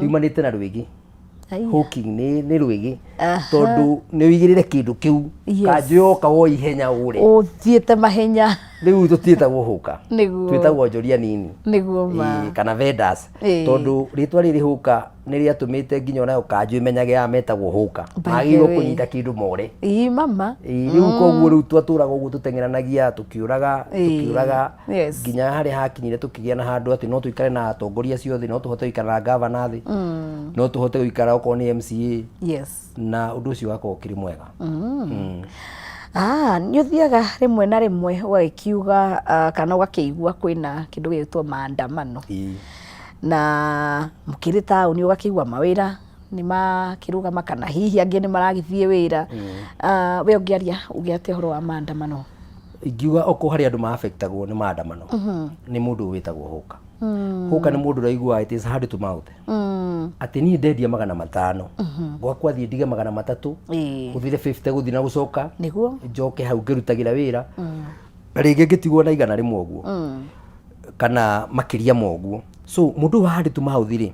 riumanĩte na rwĩgĩ hawking nĩ rwĩgĩ tondu nĩ wĩigĩrĩre kĩndũ kĩu kanjũ yoka wo ihenya ũre ũthiĩte mahenya riu tutitagwo huka niguo twitagwo njoria nini niguo ma kana vendors tondu ritwa riri huka ni riatumite nginya nayo kanju imenyage ya metagwo huka magirwo kunyita kindu more mama riu koguo riu twaturaga uguo tutengeranagia tukiuraga nginya hari hakinyire tukigia na handu ati no tuikare na atongoria ciothe no tuhote guikara na governor thi no tuhote guikara oko ni MCA na undu ucio wako kiri mwega nĩ ũthiaga rĩmwe na rĩmwe ũgĩkiuga kana ũgakĩigua kwĩna kĩndũ gĩtwo maandamano na mũkĩrĩ taũni ũgakĩigua mawĩra nĩ makĩrũgama kana hihi angĩ nĩ maragĩthiĩ wĩra we ũngĩaria uge atĩa ũhoro wa maandamano ingiuga oko harĩ andũ ma-affectagwo nĩ maandamano nĩ mũndũ wĩtagwo huka huka nĩ mũndũ ũraigua it is hard to mouth atĩ niĩ ndendia 500 gwakwa thiĩ ndige 300 gũthire 50 gũthiĩ na gũcoka nĩguo njoke hau ngĩrutagĩra wĩra rĩngĩ ngĩtigwo na 100 rĩmwe ũguo kana makĩria ma ũguo so mũndũ wa hard to mouth rĩ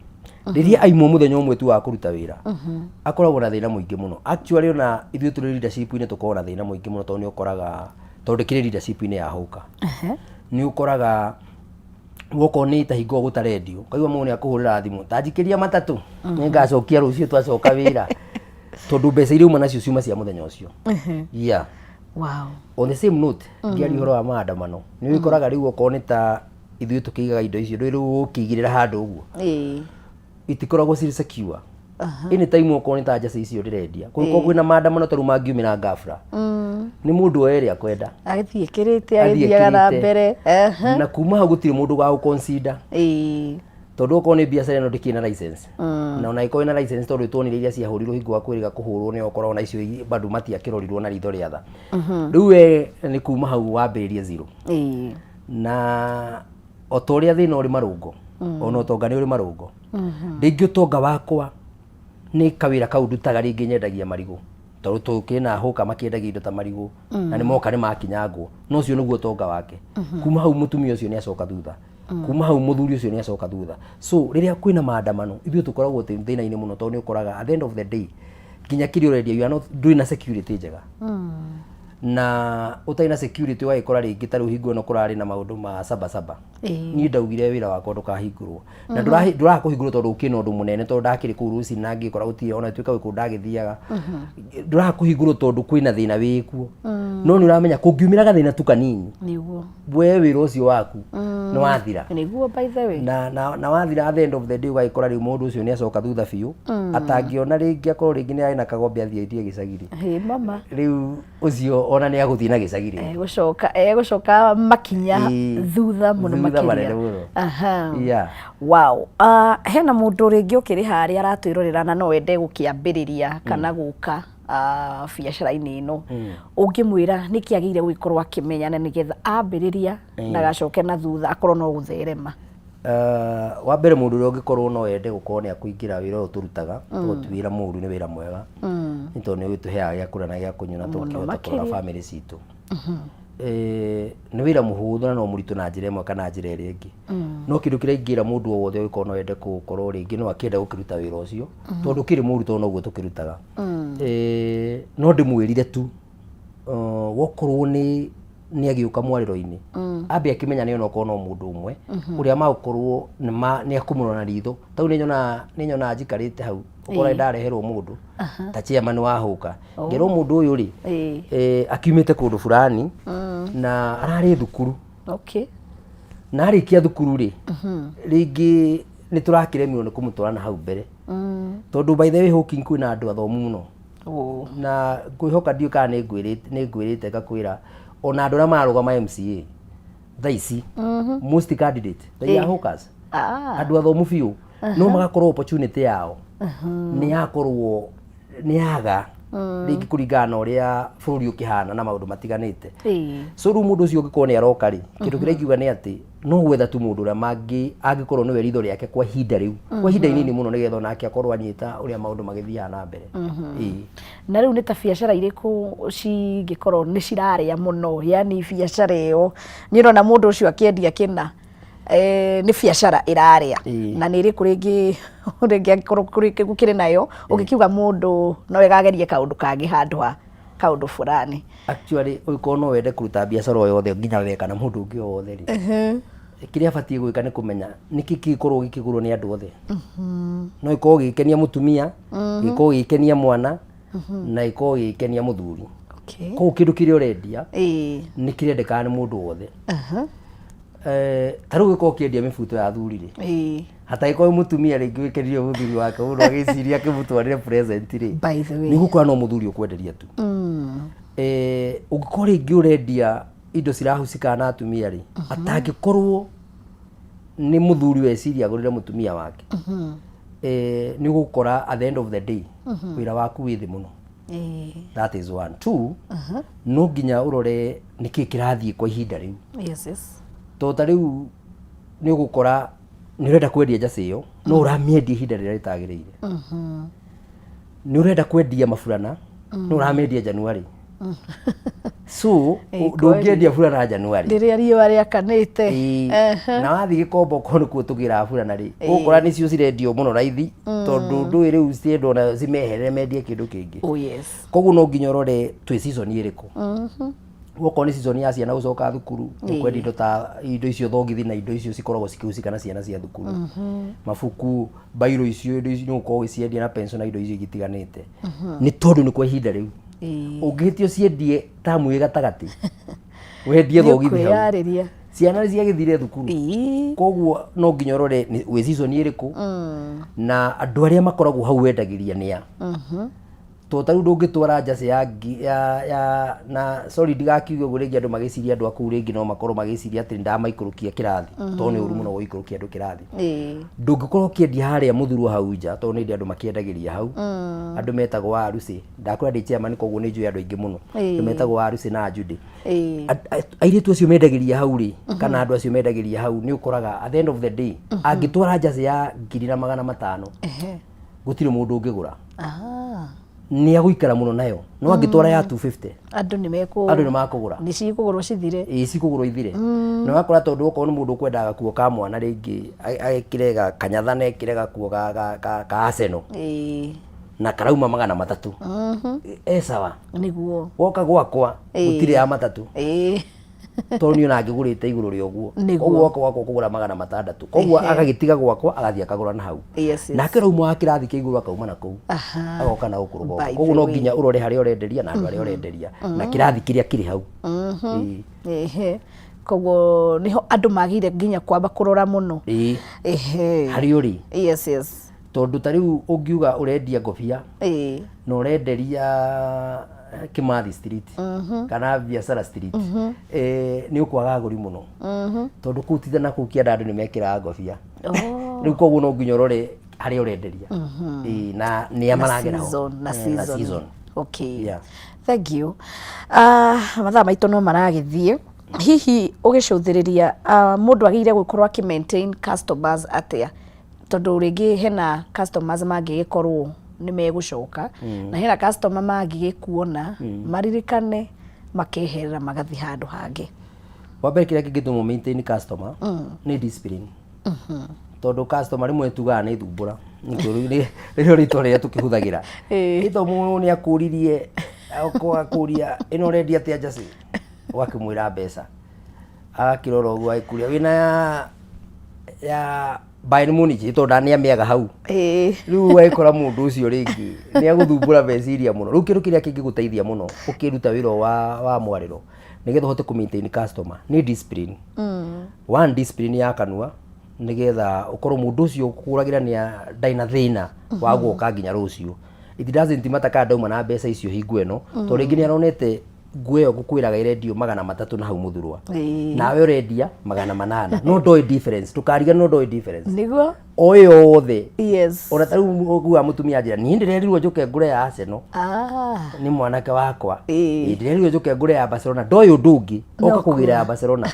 rĩrĩa aimwo mũthenya ũmwe tu wa kũruta wĩra akoragwo na thĩna mũingĩ mũno actually ona ithuĩ tũrĩ leadership-inĩ tũkoragwo na thĩna mũingĩ mũno tondũ nĩ ũkoraga tondũ kĩrĩ leadership-inĩ ya huka nĩ ũkoraga woko nĩ tahingo gũtarendio kaigua mũndũ nĩ akũhũrĩra thimũ tanjikĩria matatũ nĩ ngacokia rũciũ twacoka wĩra tondũ mbeca iria uma nacio ciuma cia mũthenya ũcio on the same note ngĩaria ũhoro wa maandamano nĩ wĩkoraga rĩu okorwo nĩ ta ithuĩ tũkĩigaga indo icio rĩu ũkĩigĩrĩra handũ ũguo itikoragwo cirĩ secure anytime okorwo nĩ ta njaca icio ndĩrendia kũngĩkorwo kwĩna maandamano tarĩu mangiumĩra ghafla nĩ mũndũ oerĩ akwenda agĩthiĩkĩrĩte agĩthiaga na mbere na kuma hau gũtirĩ mũndũ wa gũconsider tondũ okorwo nĩ biacara ĩno ndĩkĩrĩ na license na ona ĩkorwo ĩna license tondũ tuonire iria ciahũrirwo hingo wa kwĩrĩga kũhũrwo nĩ okorwo na icio bado matiakĩrorirwo na ritho rĩa tha rĩu we nĩ kuma hau wambĩrĩrie zero na o ta ũrĩa thĩna ũrĩ marũngo ona ũtonga nĩ ũrĩ marũngo rĩngĩ ũtonga wakwa nĩ kawĩra kau ndutaga rĩngĩ nyendagia marigũ tondũ tũkĩna huka makĩendagia indo ta marigũ na nĩ moka nĩ makinyangwo no ũcio nĩguo ũtonga wake kuma hau mũtumia ũcio nĩ acoka thutha kuma hau mũthuri ũcio nĩ acoka thutha so rĩrĩa kwĩna maandamano ithuĩ tũkoragwo thĩna-inĩ mũno tondũ nĩ ũkoraga at the end of the day nginya kĩrĩa ũrendia ndũrĩ na security njega na ũtarĩ na security ũgagĩkora rĩngĩ ta rĩu hingo ĩno kũrarĩ na maũndũ ma sabasaba niĩ ndaugire wĩra wakwa ndũkahingũrwo na ndũrakũhingũrwo tondũ ũkĩna ũndũ mũnene tondũ ndakĩrĩ kũu rũcinĩ na ngĩkora gũtirĩ ona tuĩka wĩkũ ndagĩthiaga ndũrakũhingũrwo tondũ kwĩna thĩna wĩkuo no nĩ ũramenya kũngiumĩra gathĩna tu kanini we wĩra ũcio waku nĩ wathira na wathira at the end of the day ũgagĩkora rĩu mũndũ ũcio nĩ acoka thutha biũ atangĩona rĩngĩ akorwo rĩngĩ nĩ arĩ na kagombe athiĩtie gĩcagiri rĩu ũcio ona nĩ agũthiĩ na gĩcagiri egũcoka makinya thutha mũno makĩria hena mũndũ rĩngĩ ũkĩrĩ harĩa aratwĩrorera na no wende gũkĩambĩrĩria kana gũka biacara-inĩ ĩno ũngĩmwĩra nĩ kĩagĩrĩire gũgĩkorwo akĩmenya na nĩgetha ambĩrĩria na gacoke na thutha akorwo no gũtherema wa mbere mũndũ ũrĩa ũngĩkorwo no wende gũkorwo nĩ akũingĩra wĩra ũyũ tũrutaga tondũ ti wĩra mũru nĩ wĩra mwega nĩ tondũ nĩ ũtũheaga gĩa kũrĩa na gĩa kũnyua na tũkĩhota kũrora bamĩrĩ citũ nĩ wĩra mũhũthũ na no mũritũ na njĩra ĩmwe kana njĩra ĩrĩa ĩngĩ no kĩndũ kĩrĩa ingĩra mũndũ o wothe ũgĩkorwo no wende gũkorwo rĩngĩ no akĩenda gũkĩruta wĩra ũcio tondũ kĩrĩ mũru tondũ noguo tũkĩrutaga no ndĩmwĩrire tu wokorwo nĩ agĩũka mwarĩro-inĩ ambe akĩmenya nĩ onokorwo no mũndũ ũmwe ũrĩa magũkorwo nĩ akũmũrora na ritho tau nĩ nyonaga njikarĩte hau ũkorwo ndareherwo mũndũ ta chairman wa huka ngerwo mũndũ ũyũ rĩ akiumĩte kũndũ fulani na ararĩ thukuru na arĩkia thukuru rĩ rĩngĩ nĩ tũrakĩremirwo nĩ kũmũtwara na hau mbere tondũ by the way hawking kwĩna andũ athomu mũno na ngwĩhoka ndiũ kana nĩ ngwĩrĩte ngakwĩra ona andũ arĩa mararũgama MCA thaa ici most candidate they are hawkers andũ athomu biũ no magakorwo opportunity yao nĩ yakorwo nĩ yaga rĩngĩ kũringana na ũrĩa bũrũri ũkĩhana na maũndũ matiganĩte so rĩu mũndũ ũcio ũngĩkorwo nĩ aroka rĩ kĩndũ kĩrĩa ingiuga nĩ atĩ no gwetha tu mũndũ ũrĩa angĩkorwo nĩwe ritho rĩake kwa ihinda rĩu kwa ihinda inini mũno nĩgetha onake akorwo anyita ũrĩa maũndũ magĩthiaga na mbere na rĩu nĩ ta biacara irĩkũ cingĩkorwo nĩ cirarĩa mũno yani biacara ĩyo nĩ ũrona mũndũ ũcio akĩendia kĩna nĩ biacara ĩrarĩa na nĩ ĩrĩkũ rĩngĩ angĩkorwo gũkĩrĩ nayo ũngĩkiuga mũndũ no ĩgagerie kaũndũ kangĩ handũ ha kaundu fulani. Actually uko no wende kuruta biacara yothe nginya weka na mundu ungi wothe ri kiria batie gwika ni kumenya niki gikorwo gikigurwo ni andu othe no ikorwo gikenia mutumia gikorwo gikenia mwana na ikorwo gikenia muthuri. Ko kindu kiria urendia ni kirendeka ni mundu wothe. Taru gikorwo kiendia mibuto ya thuri ri hata ikorwo mutumia ringi wikenirio muthuri wake mundu agiciria kimutwarire present ri by the way ni gukora no muthuri ukwenderia tu. Ugikorwo ringi urendia indo cirahucika na atumia ri atangikorwo ni muthuri weciria agurire mutumia wake ni gukora at the end of the day wira waku withi muno. That is one. Two, no nginya urore niki kirathie kwa ihinda riu. Yes. To tariu ni gukora ni urenda kwendia njasi iyo no uramiendia ihinda rira ritagiriire. Ni urenda kwendia mafurana no uramendia January. So ndungiendia burana January riria riwa riakanite na wathi gikombo ko nikuo tugira burana ri ukora nicio cirendio muno raithi tondu ndui riu ciendo na cimeherere mendie kindu kingi. Koguo no nginya urore twi season iriku woko ni season ya ciana gucoka thukuru ukwendi indo ta indo icio thogithi na indo icio cikoragwo cikihucika na ciana cia thukuru mafuku bairo icio indo icio uko giciendia na pension na indo icio igitiganite ni tondu ni kwa ihinda riu ungitio ciendie tamu igatagati wendie thogithi hau ciana cia githire thukuru koguo no nginya urore we season iriku na andu aria makoragwo hau wendagiria nia to taru ndungitwara njasi ya na sorry ndigakiuge uguo ringi andu magiciria andu aku ringi no makorwo magiciria ati ndamaikurukia kirathi to ni uru muno guikurukia andu kirathi ndungikorwo kiendia haria muthuru hau nja to ni andu makiendagiria hau andu metagwo arusi ndakura ndi chairman koguo ni njui andu aingi muno metagwo arusi na ajude airitu acio mendagiria hau ri kana andu acio mendagiria hau ni ukoraga at the end of the day angitwara njasi ya 500 gutire mundu ungigura ni aguikara muno nayo no angitwara ya 250 andu ni makugura ni cikugurwo cithire cikugurwo ithire no wakora tondu uko ni mundu ukwendaga kuo ka mwana ringi agikirega kanyathane kirega kuo ka Arsenal na karauma 300 sawa niguo woka gwakwa gutire ya 3 toni ona ngigurite iguru ri oguo oguo wako kugura 600 koguo agagitiga gwakwa agathia akagura na hau na kirauma akirathi kiiguru akauma na kuu agoka na ukurugo koguo no nginya urore hari urenderia na andu ari urenderia na kirathi kiria kiri hau koguo niho andu magire nginya kwamba kurora muno hari uri yes tondu tariu ungiuga urendia ngobia no urenderia Kimathi Street kana Biashara Street ni ukwaga aguri muno tondu kutitha na kukia andu ni mekira ngobia riu koguo no nginya urore hari urenderia na ni amaragera na season okay thank you mathaa maitu no maragithie hihi ugicuthiriria mundu agire gukorwo aki maintain customers atia tondu ringi hena customers mangigikorwo ni megucoka na hena customer mangigikuona maririkane makeherera magathi handu hangi wabere kiria kingituma maintain customer ni discipline tondu customer rimwe tugaga ni thumbura nirio rito ria tukihuthagira ito mundu ni akuririe akuria ino redia tia njasi wakimwira mbeca akirora uguo akuria wina ya Bayern Munich to ndani amiaga hau riu waikora mundu ucio ringi ni aguthumbura meciria muno riu kindu kiria kingiguteithia muno ukiruta wira wa mwariro nigetha hote ku maintain customer ni discipline one discipline ya kanua nigetha ukorwo mundu ucio kuragira ni ndaina thina wa guoka nginya rucio it doesn't matter ka ndauma na mbeca icio hingu eno to ringi ni aronete nguo gukwiraga irendio 300 na hau muthurwa nawe urendia 800 no ndoi difference tukariga no ndoi difference niguo oyo othe ona taru ogua mutumia njira ni ndirerirwo njuke ngure ya Arsenal ni mwanake wakwa ndirerirwo njuke ngure ya Barcelona ndoi undungi oka kugira ya Barcelona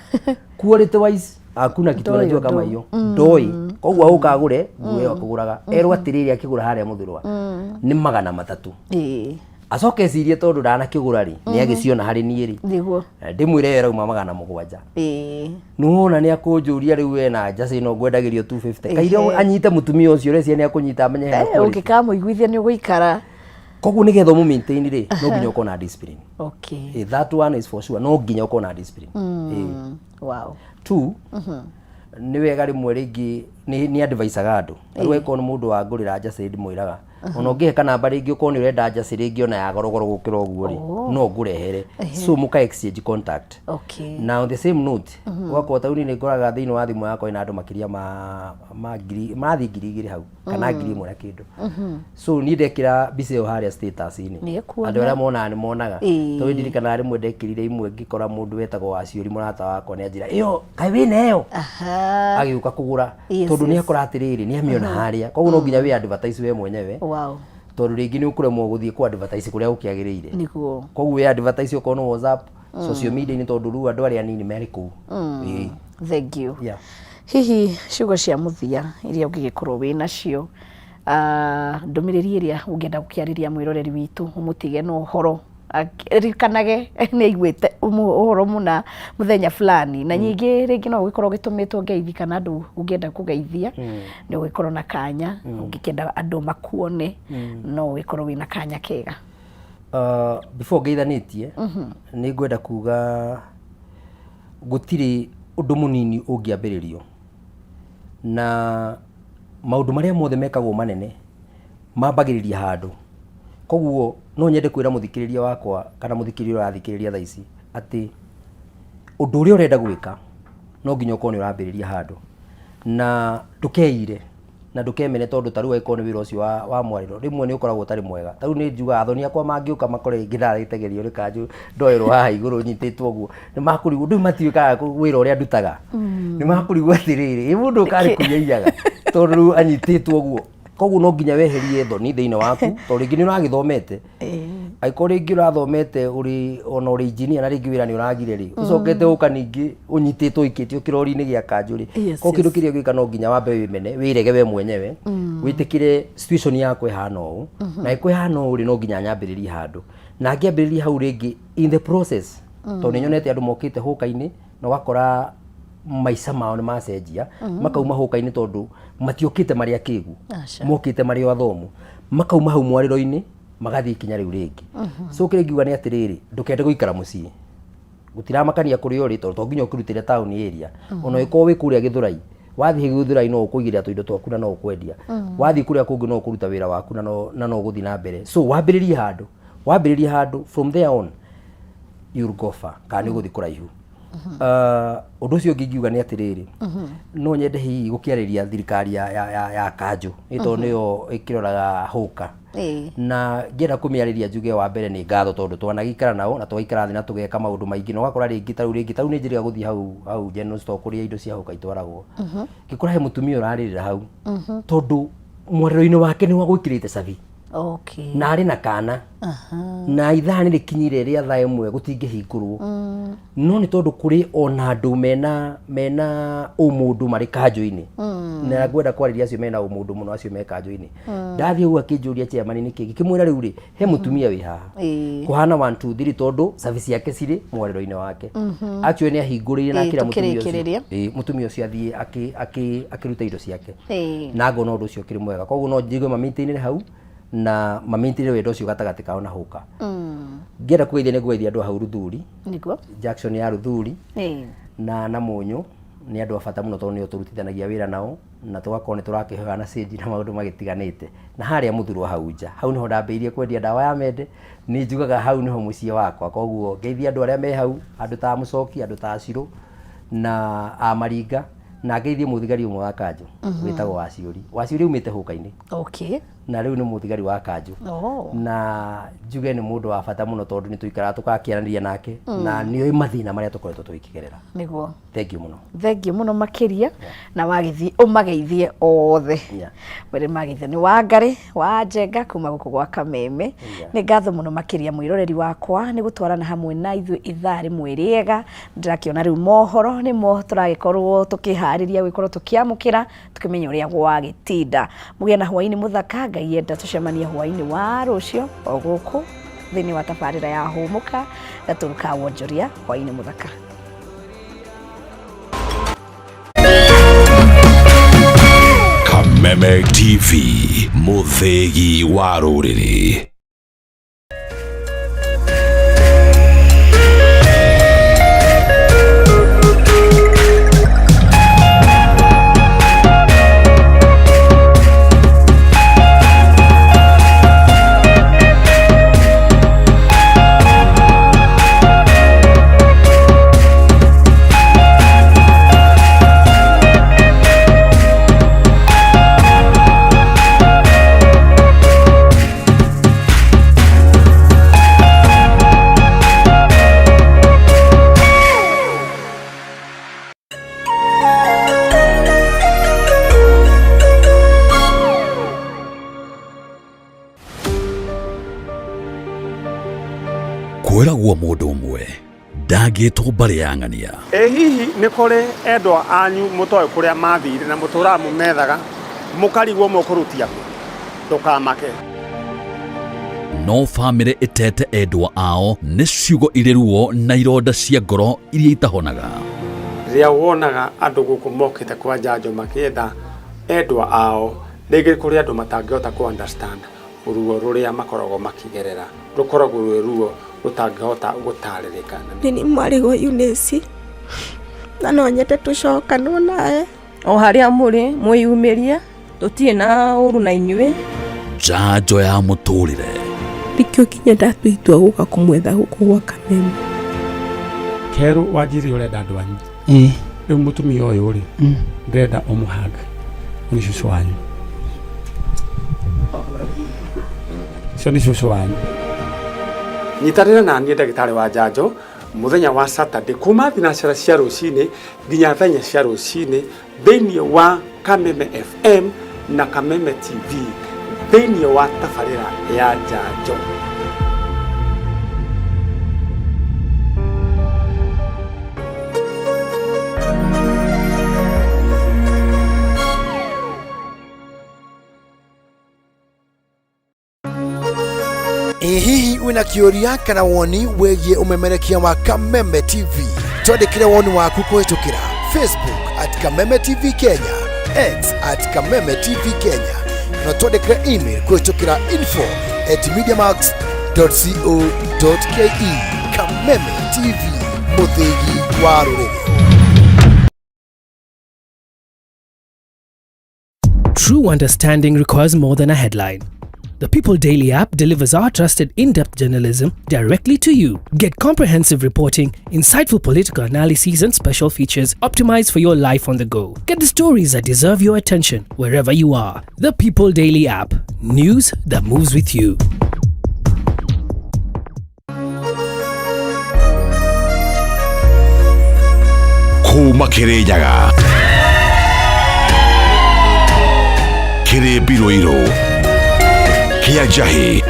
quality wise hakuna kitu anajua kama hiyo ndoi koguo ukagure nguo akuguraga erwa tiriri akigura haria muthurwa ni 300 acoke cirie tondu ndana kigura ri ni agiciona hari niiri niguo ndimwire era uma 700 nuona ni akunjuria riu we na njasi no ngwendagirio 250 kaire anyite mutumia ucio recia ni akunyita amenye ukikamuiguithia ni uguikara koguo nigetha mu maintain ri no nginya uko na discipline. Okay. That one is for sure, no nginya uko na discipline. Wow. 2 ni wega rimwe ringi ni advise gandu riwe ko ni mundu wa ngurira njaciri ndimwiraga ona ungihe namba ringi uko ni urenda njaciri ringi ona ya gorogoro gukira uguo ri no ngurehere so muka exchange contact. Okay. Now the same note wako tauni ni ngoraga thiini wa thimu yakwa ina andu makiria mathi ngiri hau kana ngiri mwe na kindu so ni ndekira bice yo haria status ini andu aria mona ni monaga to ndirikana rimwe ndekirire imwe ngikora mundu wetagwo Waciuri murata wakwa ni anjira iyo kai wina iyo agiuka kugura tondu ni akora atiriri ni amiona haria koguo no nginya we advertise we mwenyewe. Wow. Tondu ringi ni ukuremwo guthie ku advertise kuria ukiagirire niguo koguo we advertise ukono WhatsApp social media ni tondu ru andu aria nini meri ku. Thank you. Yeah. Hihi ciugo cia muthia iria ungigikorwo wina cio ndumiriri iria ungienda gukiariria mwiroreri witu umutige no horo rikanage ni aiguite uhoro muna muthenya fulani na nyingi ringi no ugikorwo gitumitwo ngeithi kana andu ungienda kugeithia ni ugikorwo na kanya ungikenda andu makuone no ugikorwo wina kanya kega. Before ngeithanitie ni ngwenda kuga gutiri undu munini ungiambiririo na maundu maria mothe mekagwo manene mambagiriria handu koguo no nyende kwira muthikiriria wakwa kana muthikiriria urathikiriria thaa ici ati undu uria urenda gwika no nginya uko ni urambiriria handu na ndukeire na ndukemene tondu taru iko ni wira ucio wa mwariro rimwe ni ukoragwo tari mwega taru ni njuga athoni akwa mangiuka makore ngiraritegerio rikanju ndoero haha iguru nyititwo guo ni makurigu ndu matiwikaga wira uria ndutaga ni makurigu atiriri mundu kari kuyayaga tondu anyititwo guo koguo no nginya weherie thoni thiini waku to ringi ni uragithomete aiko ringi urathomete uri ona uri engineer na ringi wira ni uragire ri ucokete uka ningi unyititwo ikitio kirori-ini gia kanju ri ko kindu kiria gwika no nginya wambe wimene wirege we mwenyewe witikire situation yako ihana uu na iko ihana uu ri no nginya nyambiririe handu na ngiambiririe hau ringi in the process to ni nyonete andu mokite huka-ini no wakora maisha mao ni macenjia makauma huka-ini tondu matiokite maria kigu mokite maria athomu makauma hau mwariro-ini magathii kinya riu ringi so kire ngiuga ni atiriri ndukende guikara mucii gutiramakania kuri uri tondu nginya ukirutire town area ona iko wi kuria Githurai wathii Githurai no ukuigiria tuindo twaku na no ukwendia wathii kuria kungi no ukuruta wira waku na no guthii na mbere so wambiririe handu from there on you'll go far kana guthii kuraihu. Undu ucio ngiuga ni atiriri no nyende hihi gukiariria thirikari ya kanju ito niyo ikiroraga huka na ngira kumiariria njuge wa mbere ni ngatho tondu twanagikara nao na twaikara thi na tugeka maundu maingi no wakora ringi taru ni njiriga guthii hau general store kuria indo cia huka itwaragwo ngikora he mutumia uraririra hau tondu mwariro-ini wake ni wagwikirite cabi Okay. Na ari na kana. Na ithaa ni rikinyire ria thaa imwe gutingihingurwo. No ni tondu kuri ona andu mena umundu mari kanju-ini. Na ngwenda kwariria acio mena umundu muno acio me kanju-ini. Ndathie u akinjuria chairman ni kiki kimwira riu ri he mutumia wi haha. Kuhana 1 2 3 tondu service yake ciri mwariro-ini wake. Acio ni ahingurire na kira mutumia ucio. Mutumia ucio athie akiruta indo ciake. Na ngona undu ucio kiri mwega. Koguo no njigwe mamintinire hau na mamintire wendo ucio gatagati kao na huka. Ngenda kugeithia ni kugeithia andu hau Ruthuri. Niguo. Jackson ya Ruthuri. Na Munyu ni andu abata muno tondu ni turutithanagia wira nao na tugakorwo ni turakiheana stage na maundu magitiganite. Na haria muthurwa hau nja. Hau niho ndambiirie kwendia dawa ya mende ni njugaga hau niho mucie wakwa. Koguo ngeithia andu aria me hau, andu ta Mucoki, andu ta Ciro na Amaringa na ngeithie muthigari umwe wa kanju witagwo Waciuri. Waciuri umite huka-ini. Okay. Na riu ni muthigari wa kanju. Na njuge ni mundu wa bata muno tondu ni tuikara tukakiaraniria nake na ni oi mathina maria tukoretwo tuikigerera. Niguo. Thank you muno. Thank you muno makiria na wagithi umageithie othe. Wele mageithie ni Wangari wa Njenga kuma guku gwa Kameme. Ni ngatho muno makiria mwiroreri wakwa ni gutwarana hamwe na ithu ithaa rimwe riega. Ndirakiona riu mohoro ni mo turagikorwo tukihariria gwikorwo tukiamukira tukimenya uria gwagitinda. Mugie na hwaini muthaka Ngai enda tucemanie hwaini wa rucio o guku thiini wa tabarira ya humuka gaturuka wonjoria hwaini muthaka. Kameme TV, muthegi wa ruriri. kweragwo mũndũ ũmwe ndangĩtwo mbarĩ ya ng'ania. Hihi nĩ kũrĩ endwa anyu mũtoĩ kũrĩa mathire na mũtũra mũmethaga mũkarigwo mũkũrutia ndũkamake. No bamĩrĩ ĩtete endwa ao nĩ ciugo irĩ ruo na ironda cia ngoro iria itahonaga. Rĩrĩa wonaga andũ gũkũ mokĩte kwa njanjo makĩetha endwa ao, rĩngĩ kũrĩ andũ matangĩhota ku understand ruo rũrĩa makoragwo makĩgerera, rũkoragwo rwĩ ruo rũtangĩhota gũtarĩrĩka. Nĩ mwarĩgo Eunice na no nyende tũcokanwo nawe o harĩa mũrĩ mwĩyumĩrie, tũtirĩ na ũru na inyuĩ. Njanjo ya mũtũrĩre. Rĩkĩo kinya ndatuĩtua gũka kũmwetha gũkũ gwa Kameme. Kerũ Wanjiri ũrenda andũ anyu. Rĩu mũtumia ũyũ rĩ, ndĩrenda ũmũhanga nĩ cũcũ wanyu. Cio nĩ cũcũ wanyu. Nyitanĩra na niĩ ndagĩtarĩ wa njanjo mũthenya wa Saturday kuma thinacara cia rũcinĩ nginya thenya cia rũcinĩ thĩinĩ wa Kameme FM na Kameme TV thĩinĩ wa tabarĩra ya njanjo. Hihi wina kĩũria kana woni wĩgiĩ umemerekia wa Kameme TV, twandĩkĩre woni waku kũhĩtũkĩra Facebook @Kameme TV Kenya, X @Kameme TV Kenya, na twandĩkĩre email kũhĩtũkĩra info@mediamax.co.ke. Kameme TV, mũthĩgi wa rũrĩrĩ. True understanding requires more than a headline. The People Daily app delivers our trusted in-depth journalism directly to you. Get comprehensive reporting, insightful political analyses and special features optimized for your life on the go. Get the stories that deserve your attention wherever you are. The People Daily app. News that moves with you. Kuma Kirinyaga, Kiribiruiru, Kiajahi,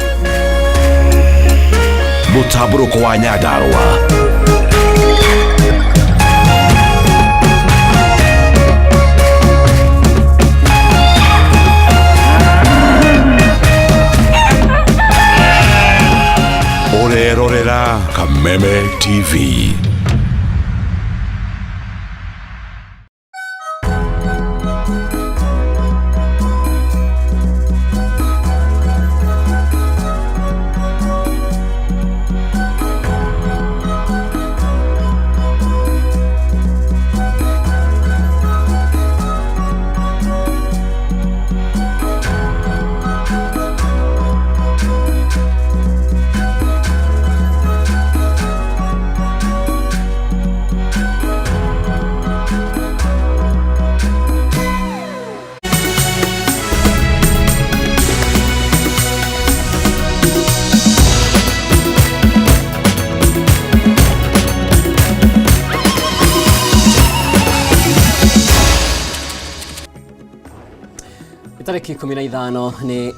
Mũtambũrũko wa Nyandarua, ũrerorera Kameme TV. Tariki 15 ni